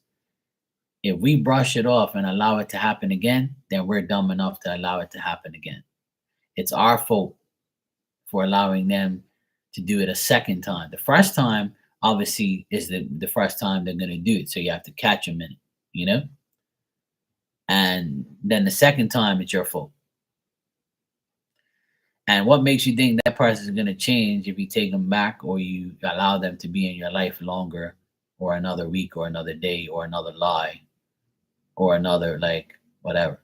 if we brush it off and allow it to happen again, then we're dumb enough to allow it to happen again. It's our fault for allowing them to do it a second time. The first time, obviously, is the first time they're going to do it. So you have to catch them in it, you know? And then the second time, it's your fault. And what makes you think that person is going to change if you take them back or you allow them to be in your life longer or another week or another day or another lie or another, like, whatever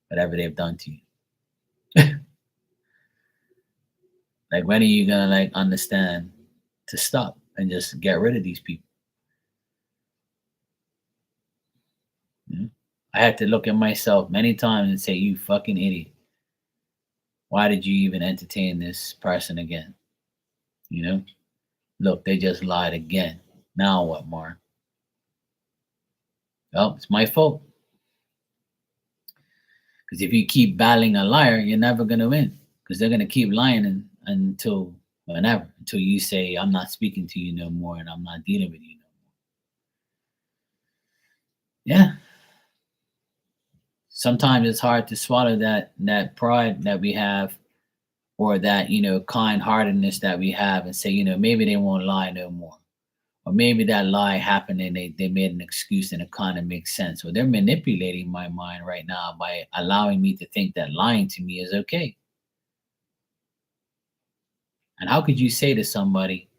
they've done to you? Like, when are you going to, like, understand to stop and just get rid of these people? You know? I had to look at myself many times and say, "You fucking idiot. Why did you even entertain this person again?" You know? Look, they just lied again. Now what, Mark? Well, it's my fault. Because if you keep battling a liar, you're never going to win. Because they're going to keep lying until whenever, until you say, "I'm not speaking to you no more and I'm not dealing with you no more." Yeah. Sometimes it's hard to swallow that pride that we have or that kind heartedness that we have and say, maybe they won't lie no more. Or maybe that lie happened and they made an excuse and it kind of makes sense. Or they're manipulating my mind right now by allowing me to think that lying to me is okay. And how could you say to somebody,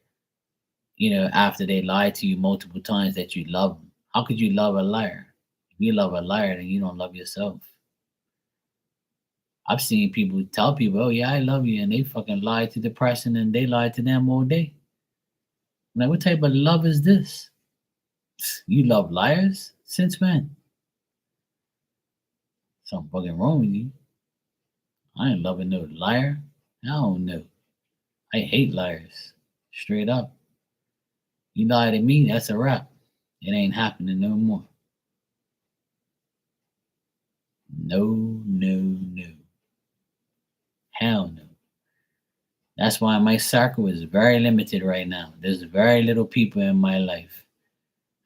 after they lied to you multiple times that you love them? How could you love a liar? If you love a liar, then you don't love yourself. I've seen people tell people, "Oh yeah, I love you," and they fucking lie to the person and they lie to them all day. I'm like, what type of love is this? You love liars? Since when? Something fucking wrong with you. I ain't loving no liar. I don't know. I hate liars. Straight up. You lie to me, that's a wrap. It ain't happening no more. No, no, no. Hell no. That's why my circle is very limited right now. There's very little people in my life.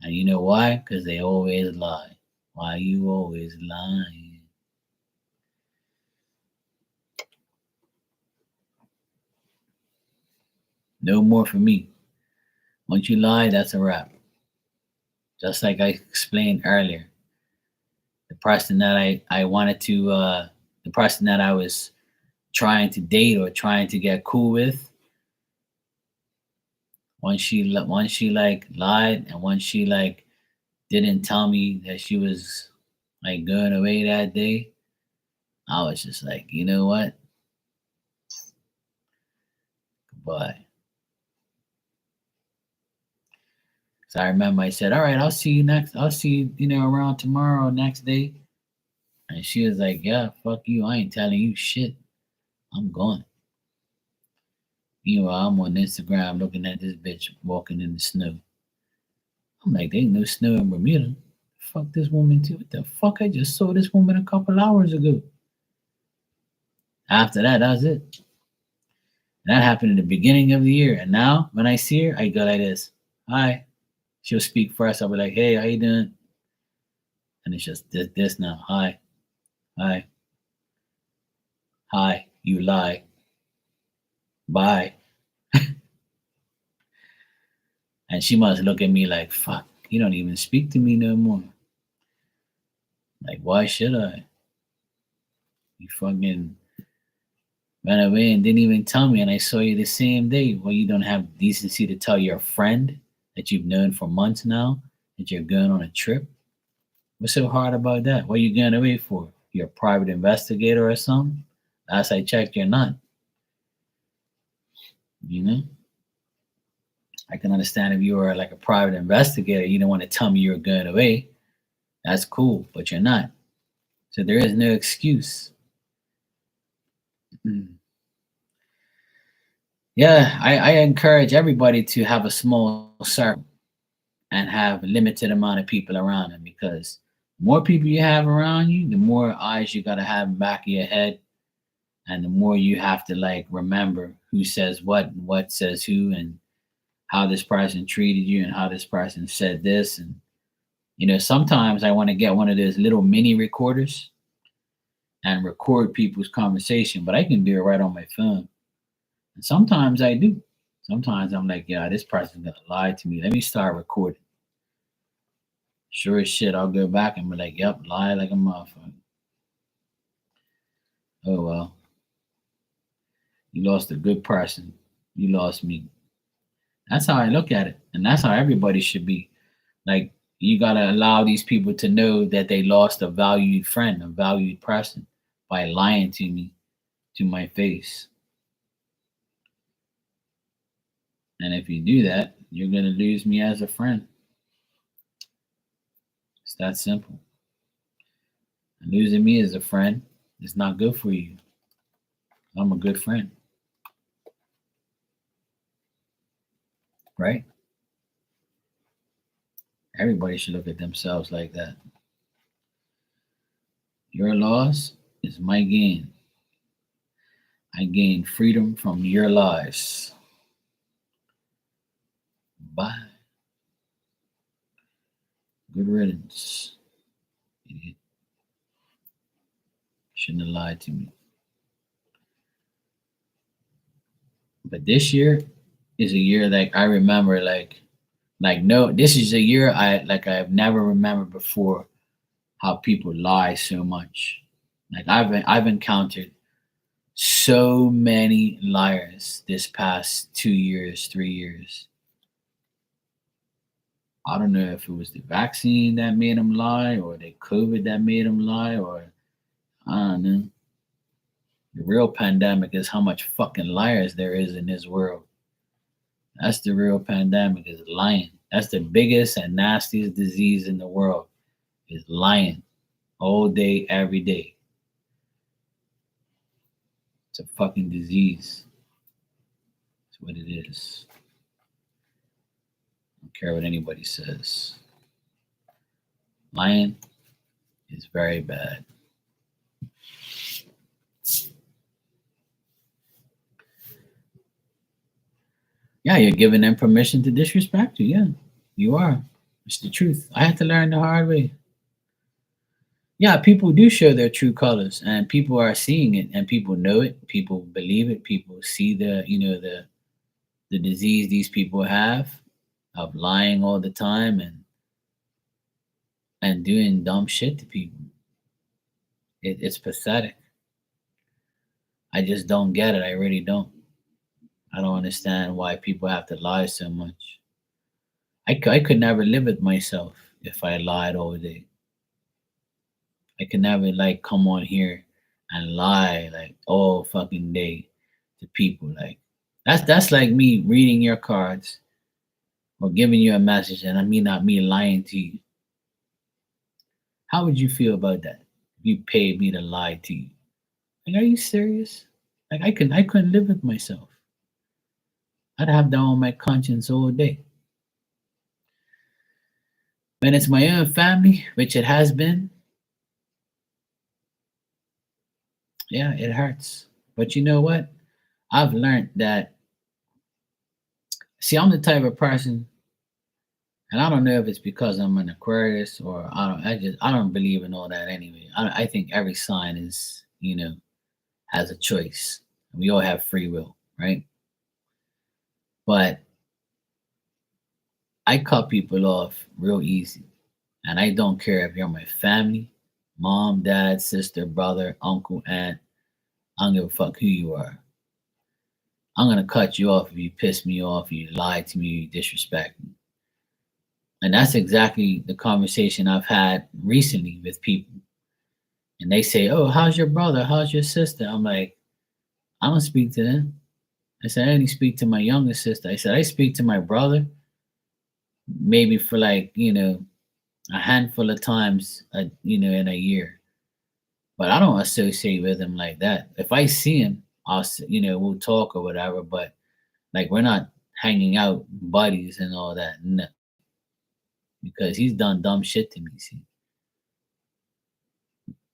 And you know why? Because they always lie. Why you always lying? No more for me. Once you lie, that's a wrap. Just like I explained earlier. The person that I wanted to, the person that I was trying to date or trying to get cool with, once she like lied and once she like didn't tell me that she was like going away that day, I was just like, you know what? Goodbye. So I remember I said, all right, I'll see you, around tomorrow, next day. And she was like, yeah, fuck you. I ain't telling you shit. I'm gone. Meanwhile, I'm on Instagram looking at this bitch walking in the snow. I'm like, there ain't no snow in Bermuda. Fuck this woman too. What the fuck? I just saw this woman a couple hours ago. After that, that was it. That happened in the beginning of the year. And now when I see her, I go like this. Hi. She'll speak first. I'll be like, hey, how you doing? And it's just this now. Hi. Hi. Hi. You lie. Bye. And she must look at me like, fuck, you don't even speak to me no more. Like, why should I? You fucking ran away and didn't even tell me, and I saw you the same day. Well, you don't have decency to tell your friend that you've known for months now that you're going on a trip. What's so hard about that? What are you going away for? You're a private investigator or something? Last I checked, you're not. You know? I can understand if you were like a private investigator, you don't want to tell me you're going away. That's cool, but you're not. So there is no excuse. Mm. Yeah, I encourage everybody to have a small circle and have a limited amount of people around them, because the more people you have around you, the more eyes you gotta have in the back of your head, and the more you have to like remember who says what and what says who, and how this person treated you and how this person said this. And sometimes I want to get one of those little mini recorders and record people's conversation, but I can do it right on my phone. And sometimes I do. Sometimes I'm like, yeah, this person's gonna lie to me. Let me start recording. Sure as shit, I'll go back and be like, yep, lie like a motherfucker. Oh well, you lost a good person. You lost me. That's how I look at it. And that's how everybody should be. Like, you gotta allow these people to know that they lost a valued friend, a valued person by lying to me to my face. And if you do that, you're gonna lose me as a friend. It's that simple. And losing me as a friend is not good for you. I'm a good friend, right? Everybody should look at themselves like that. Your loss is my gain. I gain freedom from your lies. Bye. Good riddance. Idiot. Shouldn't have lied to me. But this year is a year like I remember like no, this is a year I've never remembered before how people lie so much. Like I've encountered so many liars this past 2 years, 3 years. I don't know if it was the vaccine that made them lie or the COVID that made them lie, or I don't know. The real pandemic is how much fucking liars there is in this world. That's the real pandemic, is lying. That's the biggest and nastiest disease in the world, is lying all day, every day. It's a fucking disease. That's what it is. I don't care what anybody says. Lying is very bad. Yeah, you're giving them permission to disrespect you. Yeah, you are. It's the truth. I had to learn the hard way. Yeah, people do show their true colors, and people are seeing it, and people know it. People believe it. People see the disease these people have of lying all the time and doing dumb shit to people. It's pathetic. I just don't get it. I really don't. I don't understand why people have to lie so much. I could never live with myself if I lied all day. I can never like come on here and lie like all fucking day to people. Like that's like me reading your cards or giving you a message and I mean not me lying to you. How would you feel about that? If you paid me to lie to you. Like, are you serious? Like I couldn't live with myself. I'd have that on my conscience all day. When it's my own family, which it has been, yeah, it hurts. But you know what? I've learned that. See, I'm the type of person, and I don't know if it's because I'm an Aquarius or I don't. I don't believe in all that anyway. I think every sign is, has a choice. We all have free will, right? But I cut people off real easy, and I don't care if you're my family, mom, dad, sister, brother, uncle, aunt. I don't give a fuck who you are. I'm gonna cut you off if you piss me off, you lie to me, you disrespect me. And that's exactly the conversation I've had recently with people. And they say, "Oh, how's your brother? How's your sister?" I'm like, I don't speak to them. I said, I only speak to my younger sister. I said, I speak to my brother maybe for like, a handful of times, in a year. But I don't associate with him like that. If I see him, we'll talk or whatever. But like, we're not hanging out buddies and all that. No, because he's done dumb shit to me. See,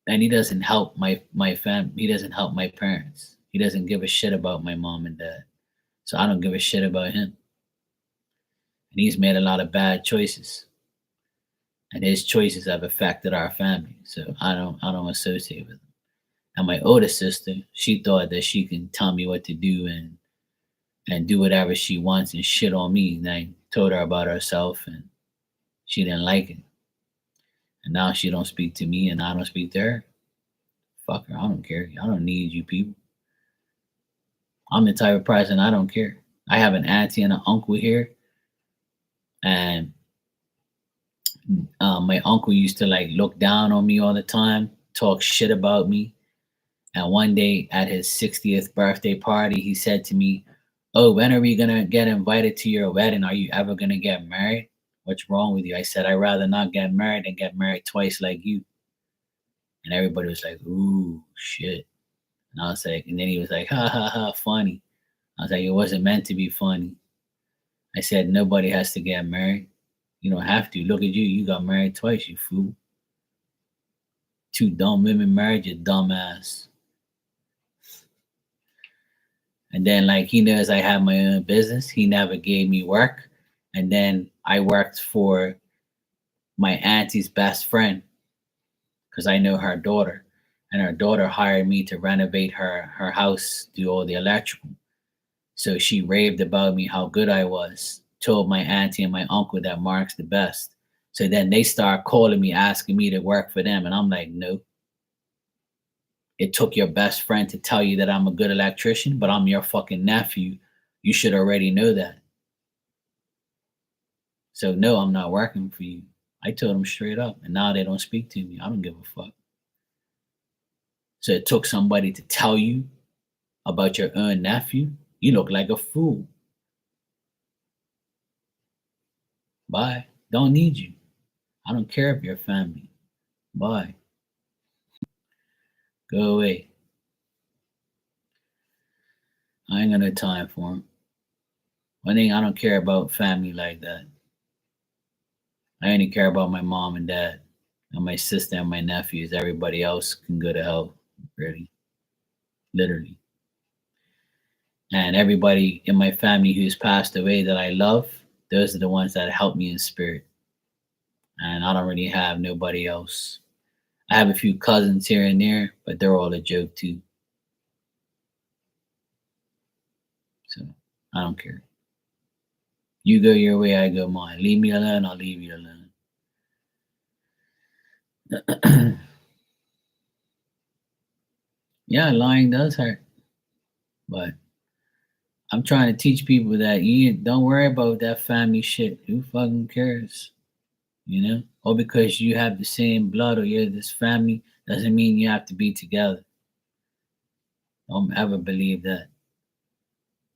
and he doesn't help my fam. He doesn't help my parents. He doesn't give a shit about my mom and dad. So I don't give a shit about him. And he's made a lot of bad choices, and his choices have affected our family. So I don't associate with him. And my older sister, she thought that she can tell me what to do and do whatever she wants and shit on me. And I told her about herself, and she didn't like it. And now she don't speak to me, and I don't speak to her. Fuck her. I don't care. I don't need you people. I'm the type of person I don't care. I have an auntie and an uncle here, and my uncle used to like look down on me all the time, talk shit about me. And one day at his 60th birthday party, he said to me, "Oh, when are we gonna get invited to your wedding? Are you ever gonna get married? What's wrong with you?" I said, "I'd rather not get married than get married twice like you." And everybody was like, "Ooh, shit." And I was like, and then he was like, "Ha ha ha, funny." I was like, "It wasn't meant to be funny." I said, "Nobody has to get married. You don't have to. Look at you. You got married twice, you fool. Two dumb women married, you dumbass." And then, like, he knows I have my own business. He never gave me work. And then I worked for my auntie's best friend because I know her daughter. And her daughter hired me to renovate her house, do all the electrical. So she raved about me, how good I was, told my auntie and my uncle that Mark's the best. So then they start calling me, asking me to work for them. And I'm like, no. It took your best friend to tell you that I'm a good electrician, but I'm your fucking nephew. You should already know that. So no, I'm not working for you. I told them straight up, and now they don't speak to me. I don't give a fuck. So it took somebody to tell you about your own nephew. You look like a fool. Bye. Don't need you. I don't care if you're family. Bye. Go away. I ain't got no time for them. One thing, I don't care about family like that. I only care about my mom and dad and my sister and my nephews. Everybody else can go to hell, really, literally. And everybody in my family who's passed away that I love, those are the ones that help me in spirit. And I don't really have nobody else. I have a few cousins here and there, but they're all a joke too. So I don't care. You go your way, I go mine. Leave me alone, I'll leave you alone. Yeah, lying does hurt, but I'm trying to teach people that you don't worry about that family shit. Who fucking cares? you know? Or because you have the same blood or you're this family doesn't mean you have to be together. Don't ever believe that.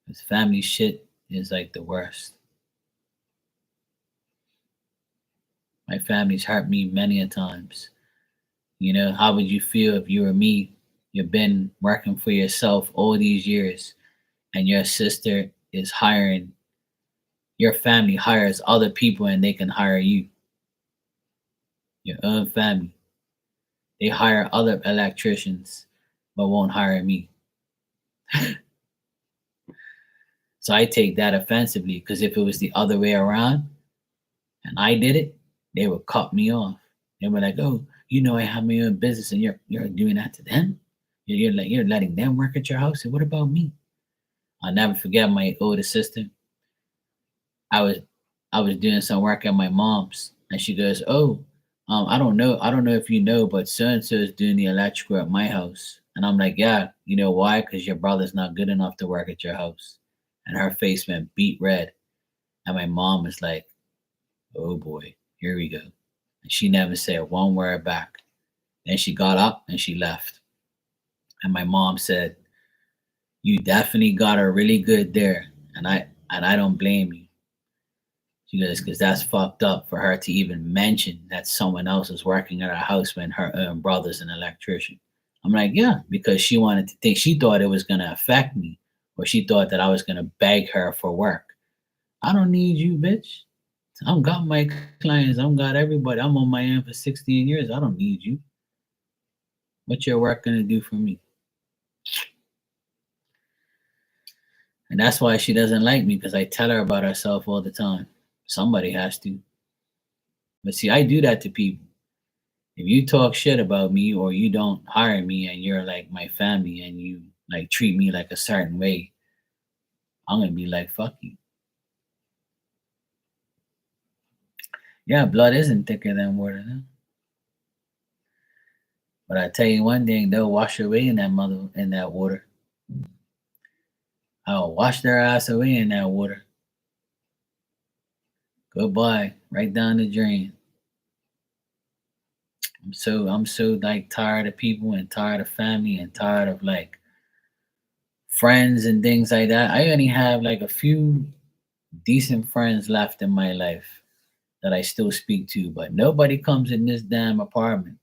Because family shit is like the worst. My family's hurt me many a times. You know, how would you feel if you were me? You've been working for yourself all these years and your sister is hiring, your family hires other people and they can hire you, your own family. They hire other electricians but won't hire me. So I take that offensively because if it was the other way around and I did it, they would cut me off. They were like, "Oh, you know, I have my own business, and you're doing that to them. You're letting them work at your house. And what about me?" I'll never forget my older sister. I was I was doing some work at my mom's, and she goes, "Oh, I don't know if you know, but so and so is doing the electrical at my house." And I'm like, "Yeah, you know why? Because your brother's not good enough to work at your house." And her face went beet red, and my mom was like, "Oh boy, here we go." And she never said one word back. Then she got up and she left. And my mom said, "You definitely got her really good there." And I don't blame you. She goes, because that's fucked up for her to even mention that someone else is working at her house when her own brother's an electrician. I'm like, yeah, because she wanted to think, she thought it was going to affect me, or she thought that I was going to beg her for work. I don't need you, bitch. I've got my clients, I've got everybody. I'm on my own for 16 years. I don't need you. What's your work going to do for me? And that's why she doesn't like me because I tell her about herself all the time. Somebody has to. But see, I do that to people. If you talk shit about me or you don't hire me and you're like my family and you like treat me like a certain way, I'm gonna be like, fuck you. Yeah, blood isn't thicker than water, huh? But I tell you one thing, they'll wash away in that mother in that water. I'll wash their ass away in that water. Goodbye, right down the drain. I'm so like tired of people and tired of family and tired of like friends and things like that. I only have like a few decent friends left in my life that I still speak to, but nobody comes in this damn apartment.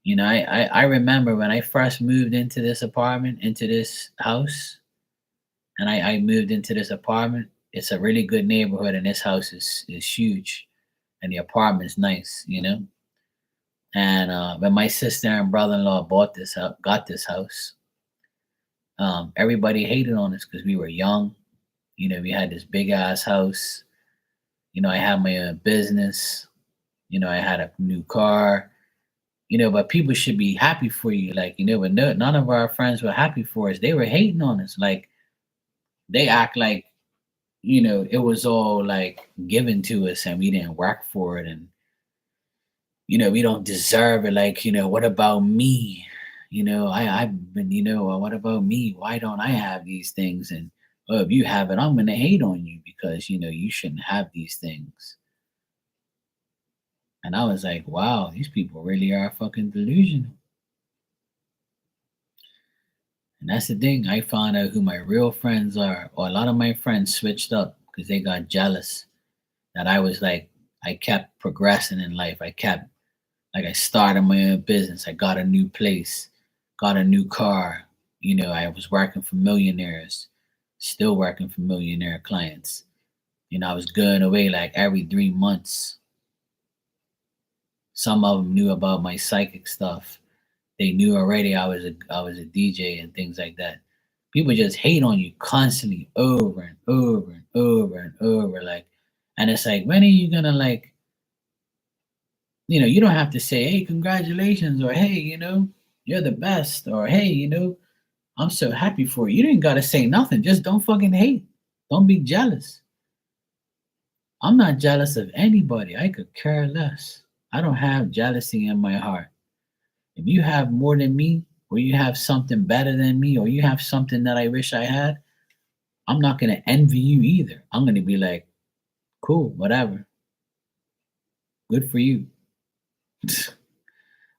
You know, I remember when I first moved into this apartment, into this house, and I moved into this apartment. It's a really good neighborhood, and this house is huge, and the apartment's nice, you know. And when my sister and brother-in-law got this house, everybody hated on us because we were young. You know, we had this big ass house. You know, I had my own business. You know, I had a new car. You know, but people should be happy for you, like, you know. But no, none of our friends were happy for us. They were hating on us. Like they act like, you know, it was all like given to us and we didn't work for it, and you know, we don't deserve it. Like, you know, what about me? You know, I've been, you know, what about me? Why don't I have these things? And oh, if you have it, I'm gonna hate on you because you know you shouldn't have these things. And I was like, wow, these people really are fucking delusional. And that's the thing. I found out who my real friends are, or a lot of my friends switched up because they got jealous that I was like, I kept progressing in life. I kept, like, I started my own business. I got a new place, got a new car. You know, I was working for millionaires, still working for millionaire clients. You know, I was going away like every 3 months. Some of them knew about my psychic stuff. They knew already I was a DJ and things like that. People just hate on you constantly over and over and over and over, like, and it's like, when are you gonna, like, you know, you don't have to say, hey, congratulations, or hey, you know, you're the best, or hey, you know, I'm so happy for you. You didn't gotta say nothing. Just don't fucking hate. Don't be jealous. I'm not jealous of anybody. I could care less. I don't have jealousy in my heart. If you have more than me, or you have something better than me, or you have something that I wish I had, I'm not going to envy you either. I'm going to be like, cool, whatever. Good for you.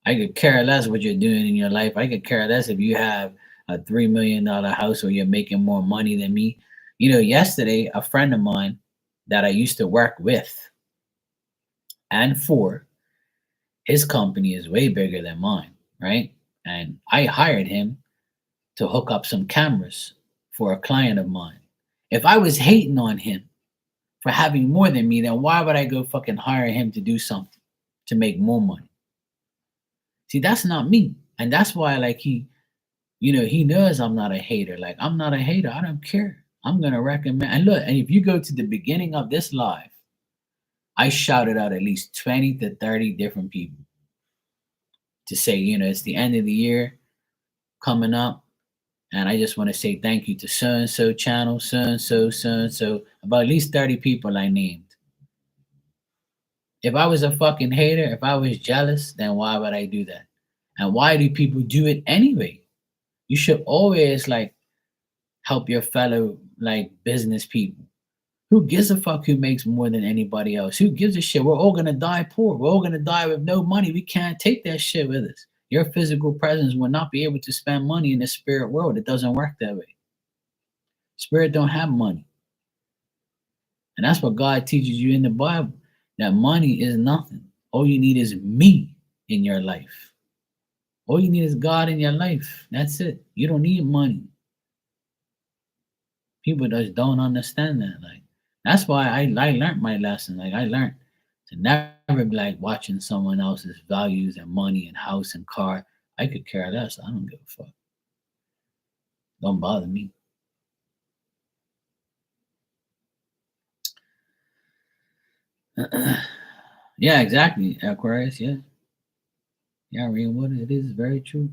I could care less what you're doing in your life. I could care less if you have a $3 million house or you're making more money than me. Yesterday, a friend of mine that I used to work with and for, his company is way bigger than mine, right? And I hired him to hook up some cameras for a client of mine. If I was hating on him for having more than me, then why would I go fucking hire him to do something to make more money? See, that's not me. And that's why, like, he knows I'm not a hater. Like, I'm not a hater. I don't care. I'm going to recommend. And look, and if you go to the beginning of this live, I shouted out at least 20 to 30 different people to say, it's the end of the year coming up. And I just want to say thank you to so and so channel, so and so, so and so, about at least 30 people I named. If I was a fucking hater, if I was jealous, then why would I do that? And why do people do it anyway? You should always like help your fellow like business people. Who gives a fuck who makes more than anybody else? Who gives a shit? We're all gonna die poor. We're all gonna die with no money. We can't take that shit with us. Your physical presence will not be able to spend money in the spirit world. It doesn't work that way. Spirit don't have money. And that's what God teaches you in the Bible. That money is nothing. All you need is me in your life. All you need is God in your life. That's it. You don't need money. People just don't understand that. Like, that's why I learned my lesson. Like, I learned to never be like watching someone else's values and money and house and car. I could care less. I don't give a fuck. Don't bother me. Yeah, exactly, Aquarius. Yeah. Yeah, Greenwood, it is very true.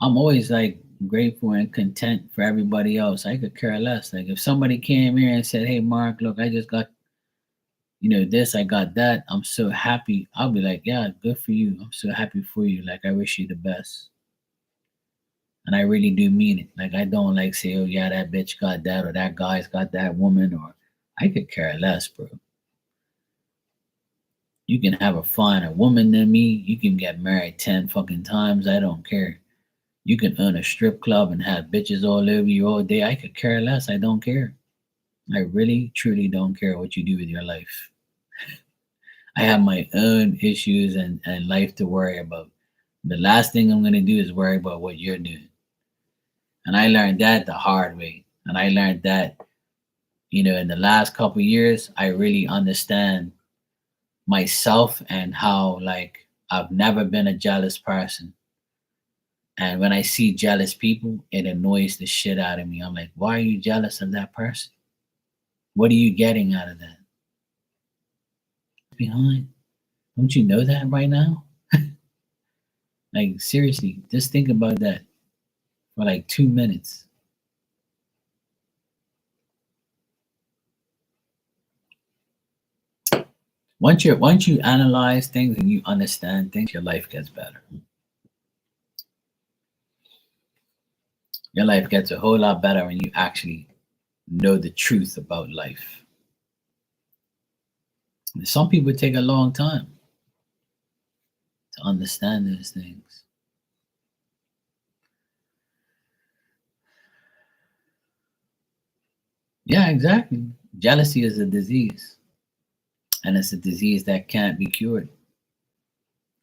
I'm always like grateful and content for everybody else. I could care less. Like if somebody came here and said, "Hey, Mark, look, I just got this, I got that. I'm so happy." I'll be like, "Yeah, good for you. I'm so happy for you. Like I wish you the best." And I really do mean it. Like I don't like say, "Oh yeah, that bitch got that," or "That guy's got that woman," or I could care less, bro. You can have a finer woman than me. You can get married 10 fucking times. I don't care. You can own a strip club and have bitches all over you all day. I could care less. I don't care. I really, truly don't care what you do with your life. I have my own issues and life to worry about. The last thing I'm going to do is worry about what you're doing. And I learned that the hard way. And I learned that, in the last couple years, I really understand myself and how, like, I've never been a jealous person. And when I see jealous people, it annoys the shit out of me. I'm like, why are you jealous of that person? What are you getting out of that? Behind? Don't you know that right now? Like, seriously, just think about that for like 2 minutes. Once you analyze things and you understand things, your life gets better. Your life gets a whole lot better when you actually know the truth about life. And some people take a long time to understand those things. Yeah, exactly. Jealousy is a disease, and it's a disease that can't be cured.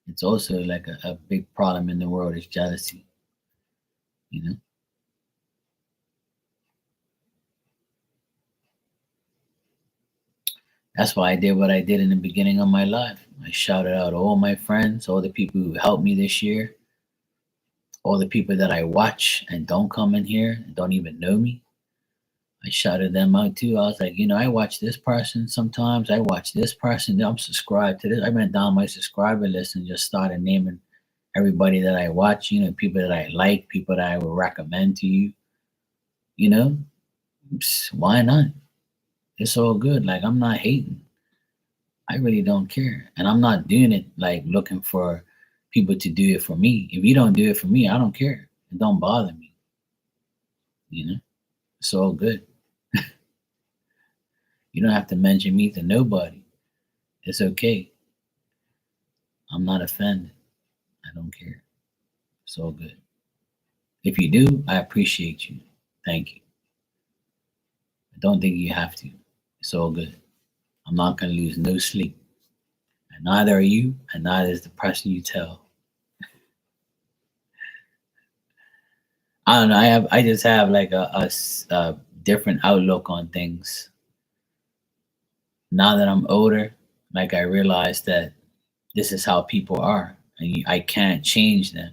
It's also like a big problem in the world is jealousy, you know? That's why I did what I did in the beginning of my life. I shouted out all my friends, all the people who helped me this year, all the people that I watch and don't come in here and don't even know me. I shouted them out too. I was like, I watch this person sometimes. I watch this person. I'm subscribed to this. I went down my subscriber list and just started naming everybody that I watch, people that I like, people that I would recommend to you, you know? Why not? It's all good. Like, I'm not hating. I really don't care. And I'm not doing it like looking for people to do it for me. If you don't do it for me, I don't care. It don't bother me. You know, it's all good. You don't have to mention me to nobody. It's okay. I'm not offended. I don't care. It's all good. If you do, I appreciate you. Thank you. I don't think you have to. It's all good. I'm not going to lose no sleep. And neither are you, and neither is the person you tell. I don't know. I just have like a different outlook on things. Now that I'm older, like I realize that this is how people are, and I can't change them,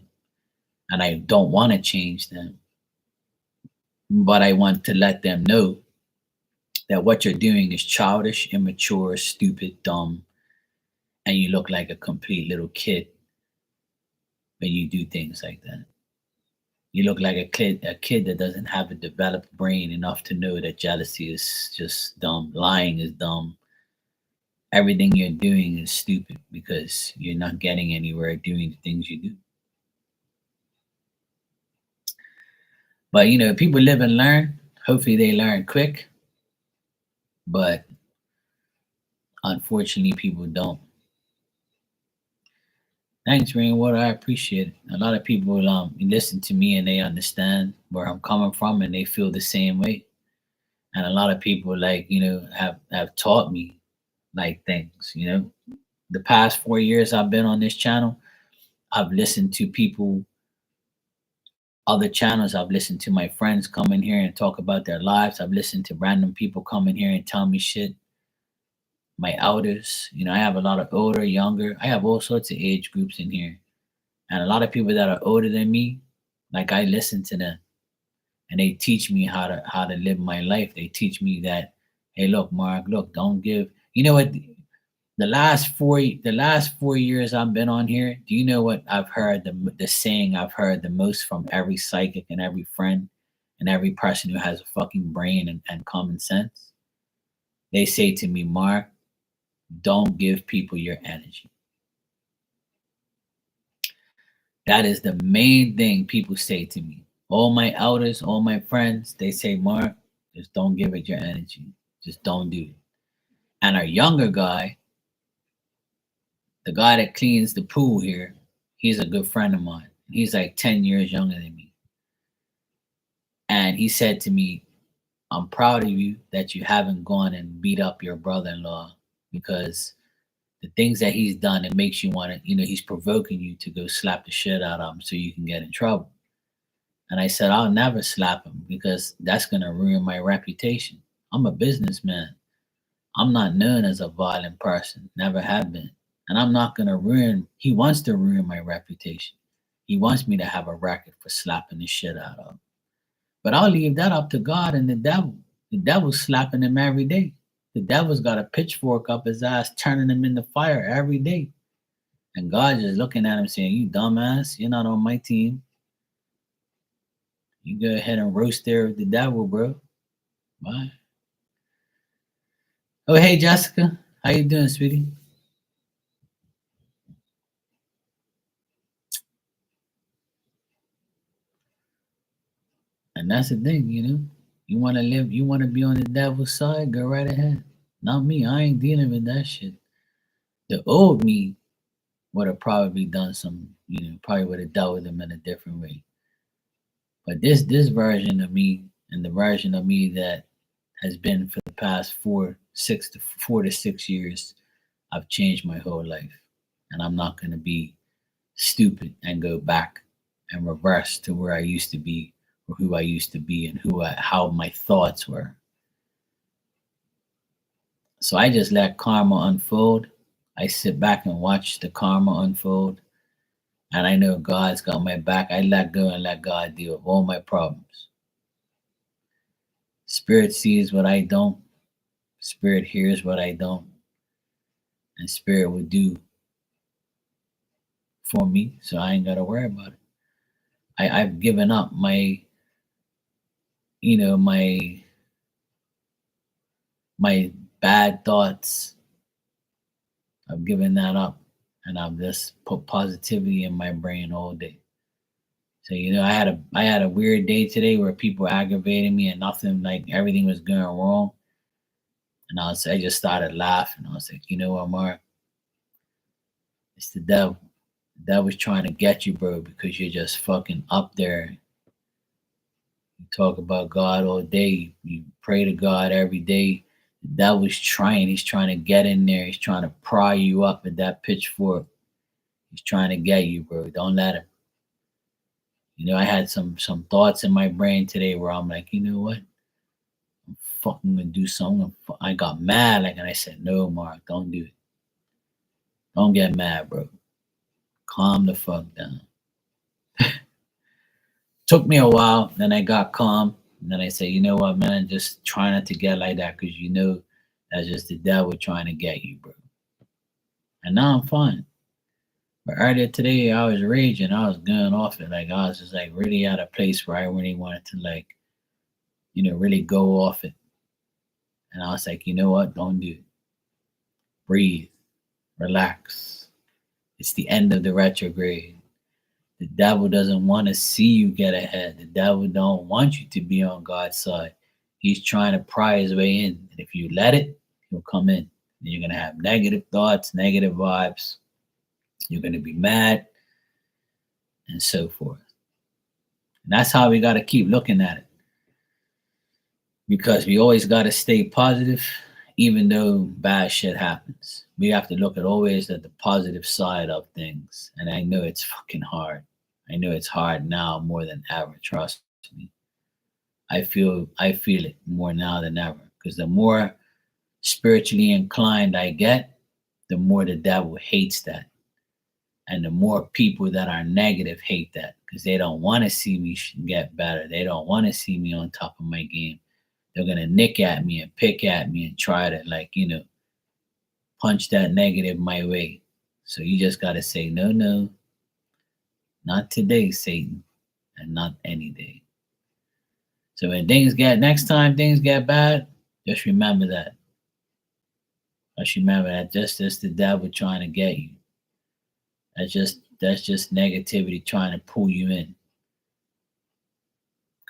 and I don't want to change them. But I want to let them know that what you're doing is childish, immature, stupid, dumb, and you look like a complete little kid when you do things like that. You look like a kid that doesn't have a developed brain enough to know that jealousy is just dumb, lying is dumb, everything you're doing is stupid because you're not getting anywhere doing the things you do. But people live and learn. Hopefully, they learn quick, but unfortunately, people don't. Thanks, Rainwater. I appreciate it. A lot of people listen to me and they understand where I'm coming from and they feel the same way. And a lot of people have taught me like things. The past 4 years I've been on this channel, I've listened to people, other channels. I've listened to my friends come in here and talk about their lives. I've listened to random people come in here and tell me shit. My elders, I have a lot of older, younger. I have all sorts of age groups in here, and a lot of people that are older than me. Like I listen to them, and they teach me how to live my life. They teach me that, hey, look, Mark, look, don't give. You know what? The last 4 years I've been on here, do you know what I've heard the saying I've heard the most from every psychic and every friend and every person who has a fucking brain and common sense? They say to me, Mark, don't give people your energy. That is the main thing people say to me. All my elders, all my friends, they say, Mark, just don't give it your energy. Just don't do it. And our younger guy, the guy that cleans the pool here, he's a good friend of mine. He's like 10 years younger than me. And he said to me, I'm proud of you that you haven't gone and beat up your brother in law because the things that he's done, it makes you want to, he's provoking you to go slap the shit out of him so you can get in trouble. And I said, I'll never slap him because that's going to ruin my reputation. I'm a businessman. I'm not known as a violent person, never have been. And I'm not going to he wants to ruin my reputation. He wants me to have a record for slapping the shit out of him. But I'll leave that up to God and the devil. The devil's slapping him every day. The devil's got a pitchfork up his ass, turning him in the fire every day. And God's just looking at him saying, you dumbass, you're not on my team. You go ahead and roast there the devil, bro. Bye. Oh, hey, Jessica. How you doing, sweetie? And that's the thing, You want to live, you want to be on the devil's side, go right ahead. Not me. I ain't dealing with that shit. The old me would have probably done some, probably would have dealt with them in a different way. But this version of me and the version of me that has been for the past 4 to 6 years, I've changed my whole life. And I'm not gonna be stupid and go back and reverse to where I used to be or who I used to be and how my thoughts were. So I just let karma unfold. I sit back and watch the karma unfold. And I know God's got my back. I let go and let God deal with all my problems. Spirit sees what I don't. Spirit hears what I don't. And Spirit will do for me. So I ain't got to worry about it. I've given up my, my bad thoughts. I've given that up. And I've just put positivity in my brain all day. So I had a weird day today where people aggravated me and nothing, like everything was going wrong. And I just started laughing. I was like, you know what, Mark? It's the devil. The devil's trying to get you, bro, because you're just fucking up there. You talk about God all day. You pray to God every day. The devil's trying. He's trying to get in there. He's trying to pry you up with that pitchfork. He's trying to get you, bro. Don't let him. I had some thoughts in my brain today where I'm like, you know what? I'm fucking gonna do something. I got mad, like, and I said, no, Mark, don't do it. Don't get mad, bro. Calm the fuck down. Took me a while, then I got calm. And then I said, you know what, man, just try not to get like that because that's just the devil trying to get you, bro. And now I'm fine. But earlier today, I was raging. I was going off it. Like, I was just like really at a place where I really wanted to, like, really go off it. And I was like, you know what? Don't do it. Breathe. Relax. It's the end of the retrograde. The devil doesn't want to see you get ahead. The devil don't want you to be on God's side. He's trying to pry his way in. And if you let it, he'll come in. And you're going to have negative thoughts, negative vibes. You're going to be mad and so forth. And that's how we got to keep looking at it. Because we always got to stay positive, even though bad shit happens. We have to look at always at the positive side of things. And I know it's fucking hard. I know it's hard now more than ever. Trust me. I feel it more now than ever. Because the more spiritually inclined I get, the more the devil hates that. And the more people that are negative hate that. Because they don't want to see me get better. They don't want to see me on top of my game. They're going to nick at me and pick at me and try to, like, punch that negative my way. So you just got to say, no, no, not today, Satan, and not any day. So when next time things get bad, just remember that. Just remember that just the devil trying to get you. That's just negativity trying to pull you in.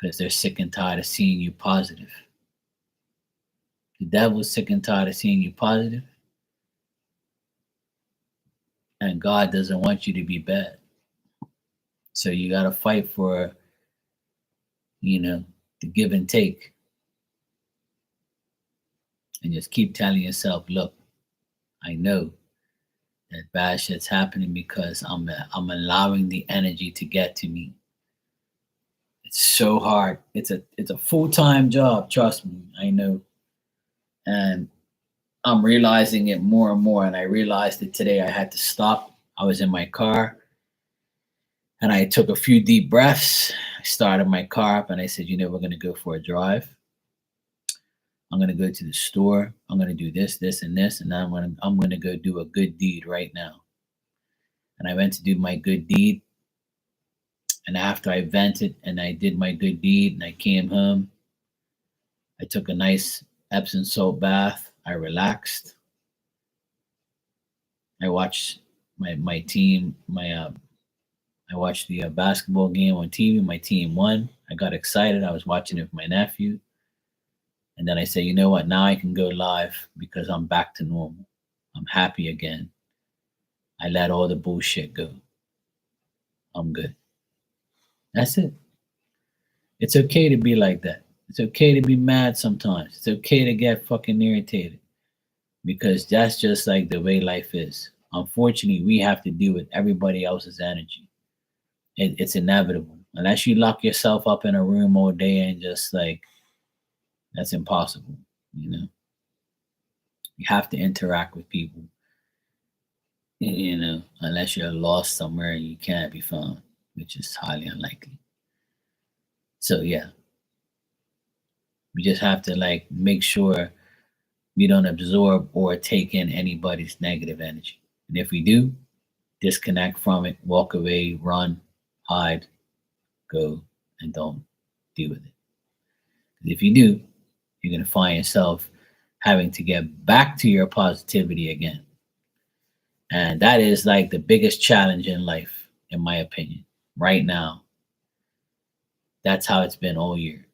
Because they're sick and tired of seeing you positive. The devil's sick and tired of seeing you positive. And God doesn't want you to be bad. So you got to fight for, the give and take. And just keep telling yourself, look, I know that bad shit's happening because I'm allowing the energy to get to me. It's so hard. It's a full-time job, trust me, I know. And I'm realizing it more and more. And I realized that today I had to stop. I was in my car and I took a few deep breaths. I started my car up and I said, we're going to go for a drive. I'm going to go to the store. I'm going to do this, this, and this. And I'm going to go do a good deed right now. And I went to do my good deed. And after I vented and I did my good deed and I came home, I took a nice Epsom salt bath. I relaxed. I watched my team, I watched the basketball game on TV. My team won. I got excited. I was watching it with my nephew. And then I said, you know what? Now I can go live because I'm back to normal. I'm happy again. I let all the bullshit go. I'm good. That's it. It's okay to be like that. It's okay to be mad sometimes. It's okay to get fucking irritated because that's just like the way life is. Unfortunately, we have to deal with everybody else's energy. It's inevitable. Unless you lock yourself up in a room all day and just like, that's impossible. You have to interact with people, unless you're lost somewhere and you can't be found, which is highly unlikely. So yeah, we just have to like make sure we don't absorb or take in anybody's negative energy. And if we do, disconnect from it, walk away, run, hide, go, and don't deal with it. If you do, you're going to find yourself having to get back to your positivity again. And that is like the biggest challenge in life, in my opinion, right now. That's how it's been all year.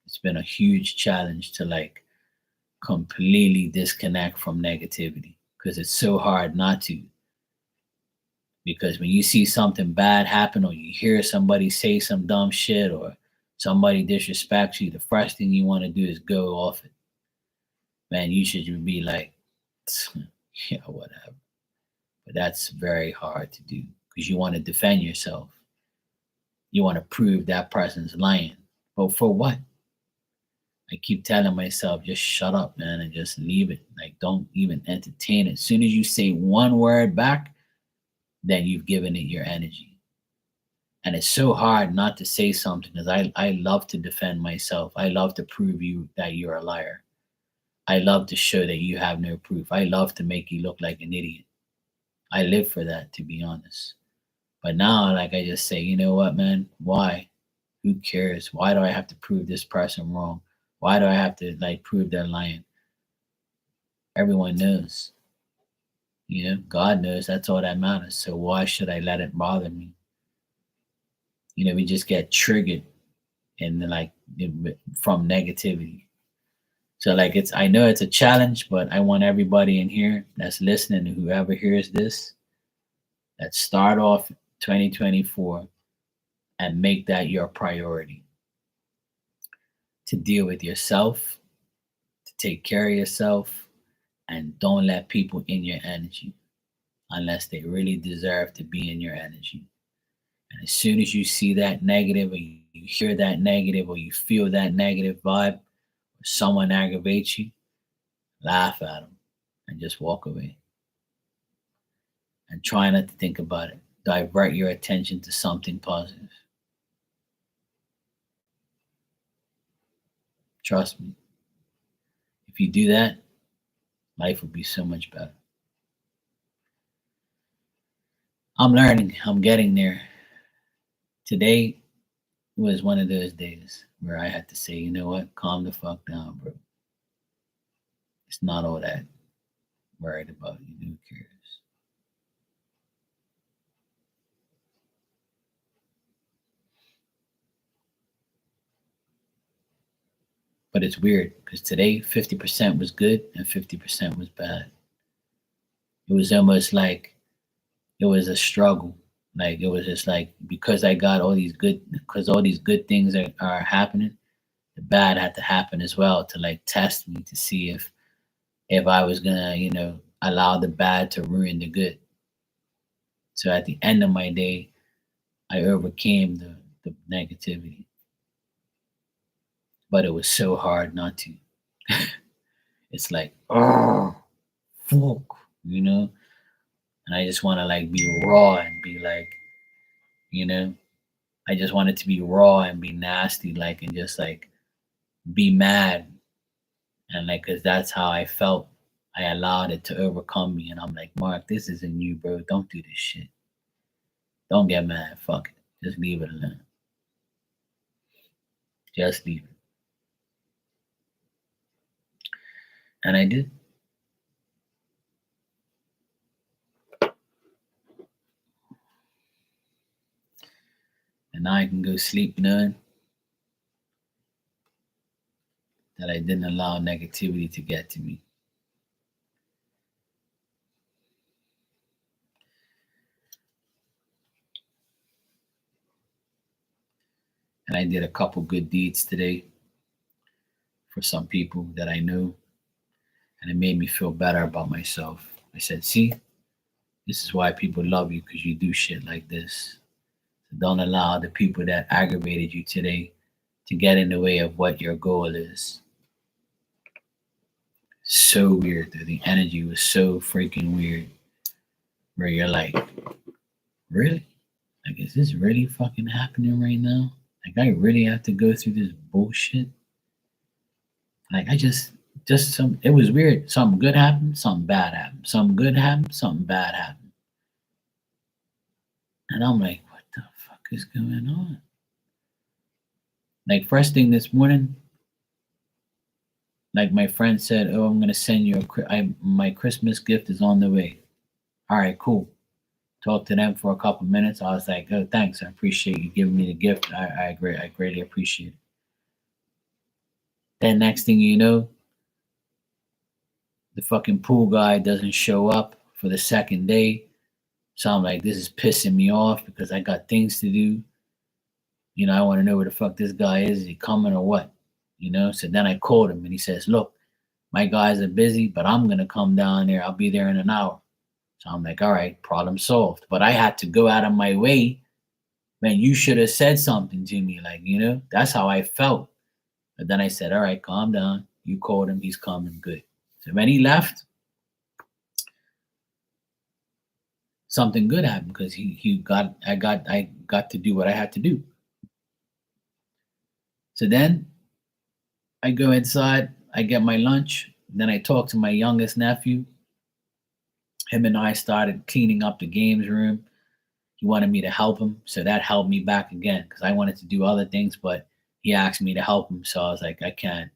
It's been a huge challenge to like completely disconnect from negativity because it's so hard not to. Because when you see something bad happen, or you hear somebody say some dumb shit, or somebody disrespects you, the first thing you want to do is go off it. Man, you should be like, yeah, whatever. But that's very hard to do because you want to defend yourself. You want to prove that person's lying. But for what? I keep telling myself, just shut up, man, and just leave it. Like, don't even entertain it. As soon as you say one word back, then you've given it your energy. And it's so hard not to say something because I love to defend myself. I love to prove you that you're a liar. I love to show that you have no proof. I love to make you look like an idiot. I live for that, to be honest. But now, like, I just say, you know what, man? Why? Who cares? Why do I have to prove this person wrong? Why do I have to like prove they're lying? Everyone knows. You know, God knows that's all that matters. So why should I let it bother me? You know, we just get triggered and like from negativity. So like I know it's a challenge, but I want everybody in here that's listening, and whoever hears this, that start off 2024 and make that your priority to deal with yourself, to take care of yourself, and don't let people in your energy unless they really deserve to be in your energy. And as soon as you see that negative, or you hear that negative, or you feel that negative vibe, or someone aggravates you, laugh at them and just walk away. And try not to think about it. Divert your attention to something positive. Trust me. If you do that, life will be so much better. I'm learning. I'm getting there. Today was one of those days where I had to say, you know what? Calm the fuck down, bro. It's not all that worried about you. Who cares? But it's weird because today 50% was good and 50% was bad. It was almost like it was a struggle. Like it was just like because I got all these good, because all these good things are happening, the bad had to happen as well to like test me to see if I was gonna, allow the bad to ruin the good. So at the end of my day, I overcame the negativity. But it was so hard not to. It's like, oh fuck, you know? And I just wanna like be raw and be like, you know, I just wanted to be raw and be nasty, like and just like be mad. And like cause that's how I felt. I allowed it to overcome me. And I'm like, Mark, this isn't you, bro. Don't do this shit. Don't get mad. Fuck it. Just leave it alone. Just leave it. And I did. And now I can go sleep knowing that I didn't allow negativity to get to me. And I did a couple good deeds today for some people that I knew, and it made me feel better about myself. I said, see, this is why people love you because you do shit like this. So don't allow the people that aggravated you today to get in the way of what your goal is. So weird, though. The energy was so freaking weird. Where you're like, really? Like, is this really fucking happening right now? Like, I really have to go through this bullshit? Like, just some, it was weird. Something good happened, something bad happened. Something good happened, something bad happened. And I'm like, what the fuck is going on? Like, first thing this morning, like my friend said, oh, I'm gonna send you my Christmas gift is on the way. All right, cool. Talked to them for a couple minutes. I was like, oh, thanks. I appreciate you giving me the gift. I greatly appreciate it. Then next thing you know, The fucking pool guy doesn't show up for the second day. So I'm like, this is pissing me off because I got things to do. I want to know where the fuck this guy is. Is he coming or what? So then I called him and he says, look, my guys are busy, but I'm going to come down there. I'll be there in an hour. So I'm like, all right, problem solved. But I had to go out of my way. Man, you should have said something to me. Like, that's how I felt. But then I said, all right, calm down. You called him. He's coming. Good. So when he left, something good happened because I got to do what I had to do. So then I go inside, I get my lunch, then I talk to my youngest nephew. Him and I started cleaning up the games room. He wanted me to help him, so that held me back again because I wanted to do other things, but he asked me to help him, so I was like, I can't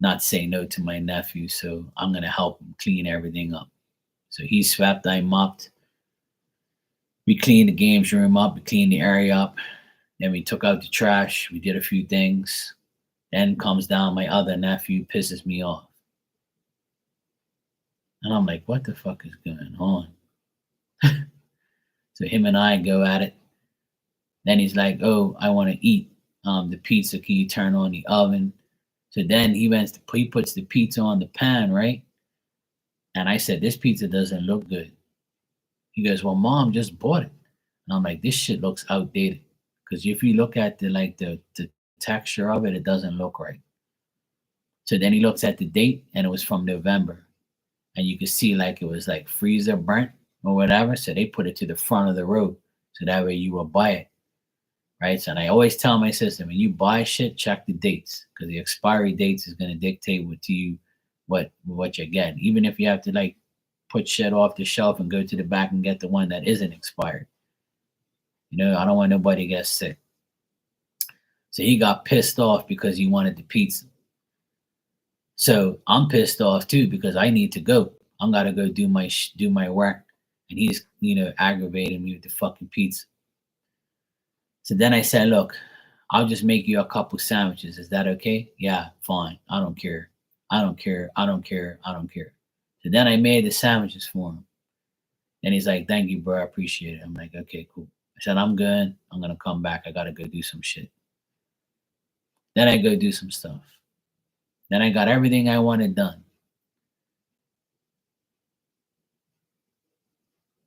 not say no to my nephew, so I'm gonna help him clean everything up. So he swept, I mopped. We cleaned the games room up, we cleaned the area up, then we took out the trash, we did a few things. Then comes down my other nephew, pisses me off. And I'm like, what the fuck is going on? So him and I go at it. Then he's like, oh, I want to eat the pizza. Can you turn on the oven? So then he puts the pizza on the pan, right? And I said, this pizza doesn't look good. He goes, well, mom just bought it. And I'm like, this shit looks outdated. Because if you look at the texture of it, it doesn't look right. So then he looks at the date and it was from November. And you could see like it was like freezer burnt or whatever. So they put it to the front of the road. So that way you will buy it. Right. So and I always tell my sister, when you buy shit, check the dates. Because the expiry dates is gonna dictate what you're getting. Even if you have to like put shit off the shelf and go to the back and get the one that isn't expired. I don't want nobody to get sick. So he got pissed off because he wanted the pizza. So I'm pissed off too because I need to go. I'm gotta go do my work, and he's aggravating me with the fucking pizza. So then I said, look, I'll just make you a couple sandwiches. Is that okay? Yeah, fine. I don't care. I don't care. I don't care. I don't care. So then I made the sandwiches for him. And he's like, thank you, bro. I appreciate it. I'm like, okay, cool. I said, I'm good. I'm gonna come back. I gotta go do some shit. Then I go do some stuff. Then I got everything I wanted done.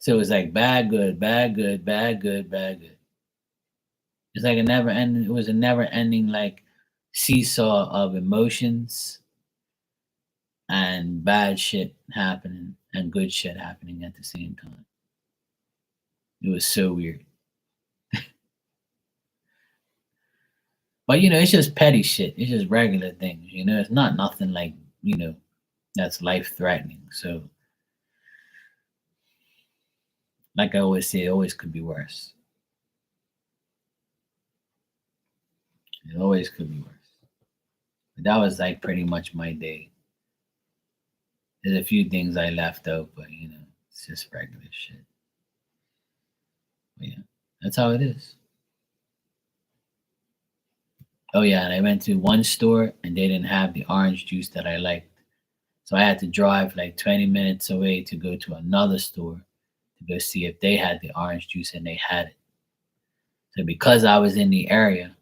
So it was like bad, good, bad, good, bad, good, bad, good. It's like it was a never ending like seesaw of emotions and bad shit happening and good shit happening at the same time. It was so weird. But it's just petty shit. It's just regular things, It's not nothing like, that's life threatening. So like I always say, it always could be worse. It always could be worse. But that was like pretty much my day. There's a few things I left out, but it's just regular shit. But yeah, that's how it is. Oh yeah, and I went to one store and they didn't have the orange juice that I liked. So I had to drive like 20 minutes away to go to another store to go see if they had the orange juice, and they had it. So because I was in the area,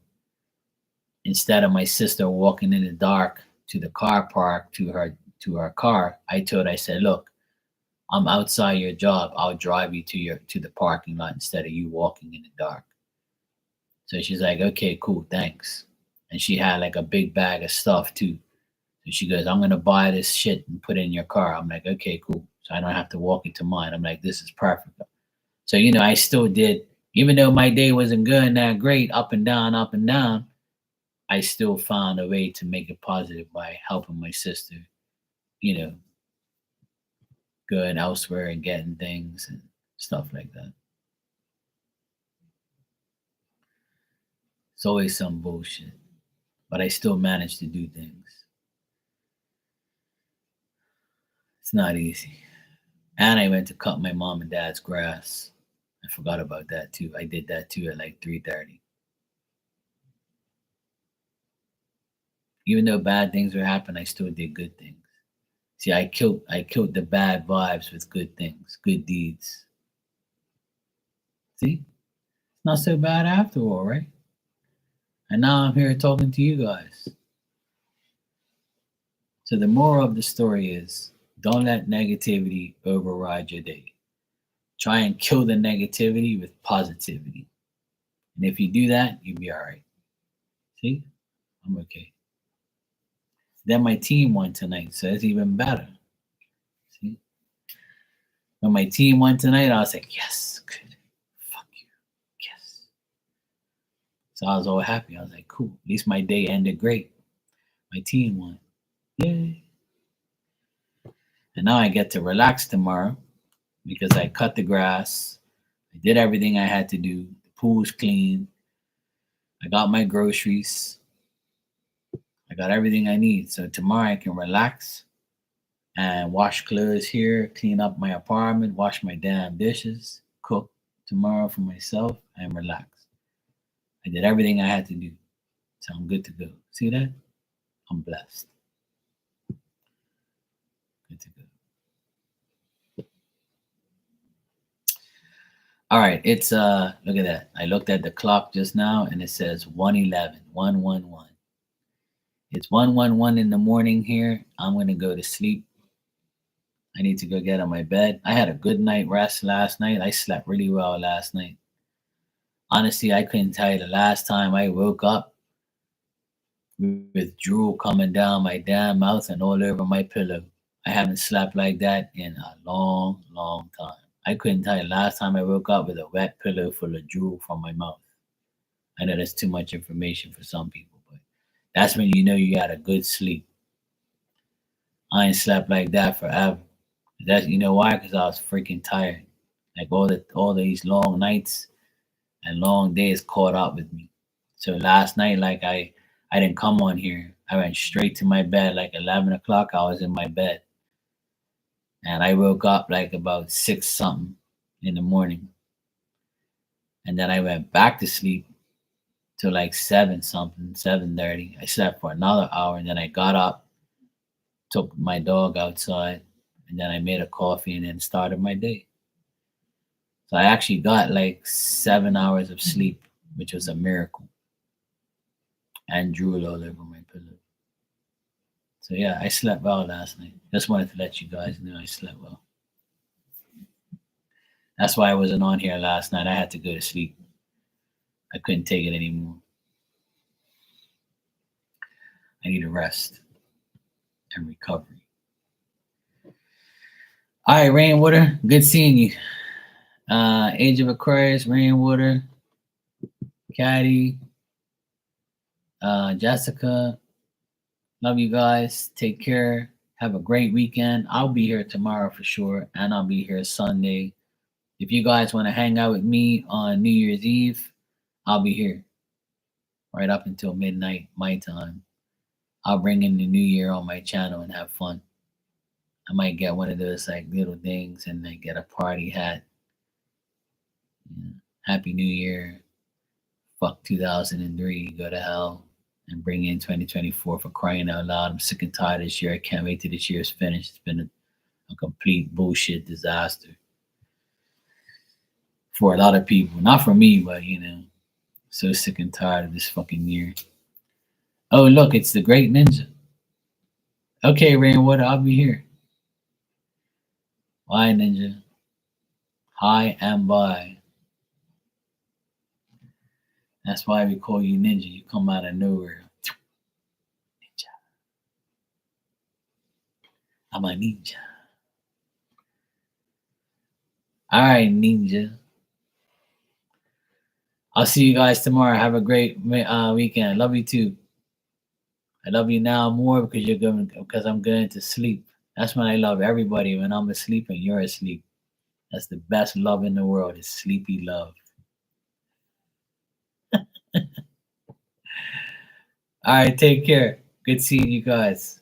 instead of my sister walking in the dark to the car park to her car, I said, look, I'm outside your job. I'll drive you to the parking lot instead of you walking in the dark. So she's like, okay, cool, thanks. And she had like a big bag of stuff too. So she goes, I'm gonna buy this shit and put it in your car. I'm like, okay, cool. So I don't have to walk into mine. I'm like, this is perfect. So I still did, even though my day wasn't good, that great, up and down, I still found a way to make it positive by helping my sister, you know, going elsewhere and getting things and stuff like that. It's always some bullshit, but I still manage to do things. It's not easy. And I went to cut my mom and dad's grass. I forgot about that too. I did that too at like 3:30. Even though bad things were happening, I still did good things. See, I killed the bad vibes with good things, good deeds. See? It's not so bad after all, right? And now I'm here talking to you guys. So the moral of the story is don't let negativity override your day. Try and kill the negativity with positivity. And if you do that, you'll be all right. See? I'm okay. Then my team won tonight, so it's even better. See? When my team won tonight, I was like, yes, good. Fuck you. Yes. So I was all happy. I was like, cool. At least my day ended great. My team won. Yay. And now I get to relax tomorrow because I cut the grass. I did everything I had to do. The pool's clean. I got my groceries. I got everything I need. So tomorrow I can relax and wash clothes here, clean up my apartment, wash my damn dishes, cook tomorrow for myself, and relax. I did everything I had to do. So I'm good to go. See that? I'm blessed. Good to go. All right, it's look at that. I looked at the clock just now and it says 1:11, 111. It's 111 in the morning here. I'm gonna go to sleep. I need to go get on my bed. I had a good night rest last night. I slept really well last night. Honestly, I couldn't tell you the last time I woke up with drool coming down my damn mouth and all over my pillow. I haven't slept like that in a long, long time. I couldn't tell you last time I woke up with a wet pillow full of drool from my mouth. I know that's too much information for some people, but that's when you know you got a good sleep. I ain't slept like that forever. That's you know why? Because I was freaking tired. Like all these long nights and long days caught up with me. So last night, like I didn't come on here. I went straight to my bed. Like 11 o'clock, I was in my bed, and I woke up like about six something in the morning, and then I went back to sleep till like seven something, 7:30. I slept for another hour, and then I got up, took my dog outside, and then I made a coffee, and then started my day. So I actually got like 7 hours of sleep, which was a miracle, and drool all over my pillow. So yeah, I slept well last night. Just wanted to let you guys know I slept well. That's why I wasn't on here last night. I had to go to sleep. I couldn't take it anymore. I need a rest and recovery. All right, Rainwater, good seeing you. Age of Aquarius, Rainwater, Caddy, Jessica. Love you guys. Take care. Have a great weekend. I'll be here tomorrow for sure, and I'll be here Sunday. If you guys want to hang out with me on New Year's Eve, I'll be here right up until midnight my time. I'll bring in the new year on my channel and have fun. I might get one of those like little things and like get a party hat. Yeah. Happy New Year. Fuck 2003. Go to hell. And bring in 2024 for crying out loud. I'm sick and tired of this year. I can't wait till this year's finished. It's been a complete bullshit disaster for a lot of people. Not for me, but you know, so sick and tired of this fucking year. Oh, look, it's the Great Ninja. Okay, Rainwater, I'll be here. Why, Ninja? Hi and bye. That's why we call you Ninja. You come out of nowhere. Ninja. I'm a ninja. All right, Ninja. I'll see you guys tomorrow. Have a great weekend. Love you too. I love you now more because I'm going to sleep. That's when I love everybody when I'm asleep and you're asleep. That's the best love in the world. Is sleepy love. All right, take care. Good seeing you guys.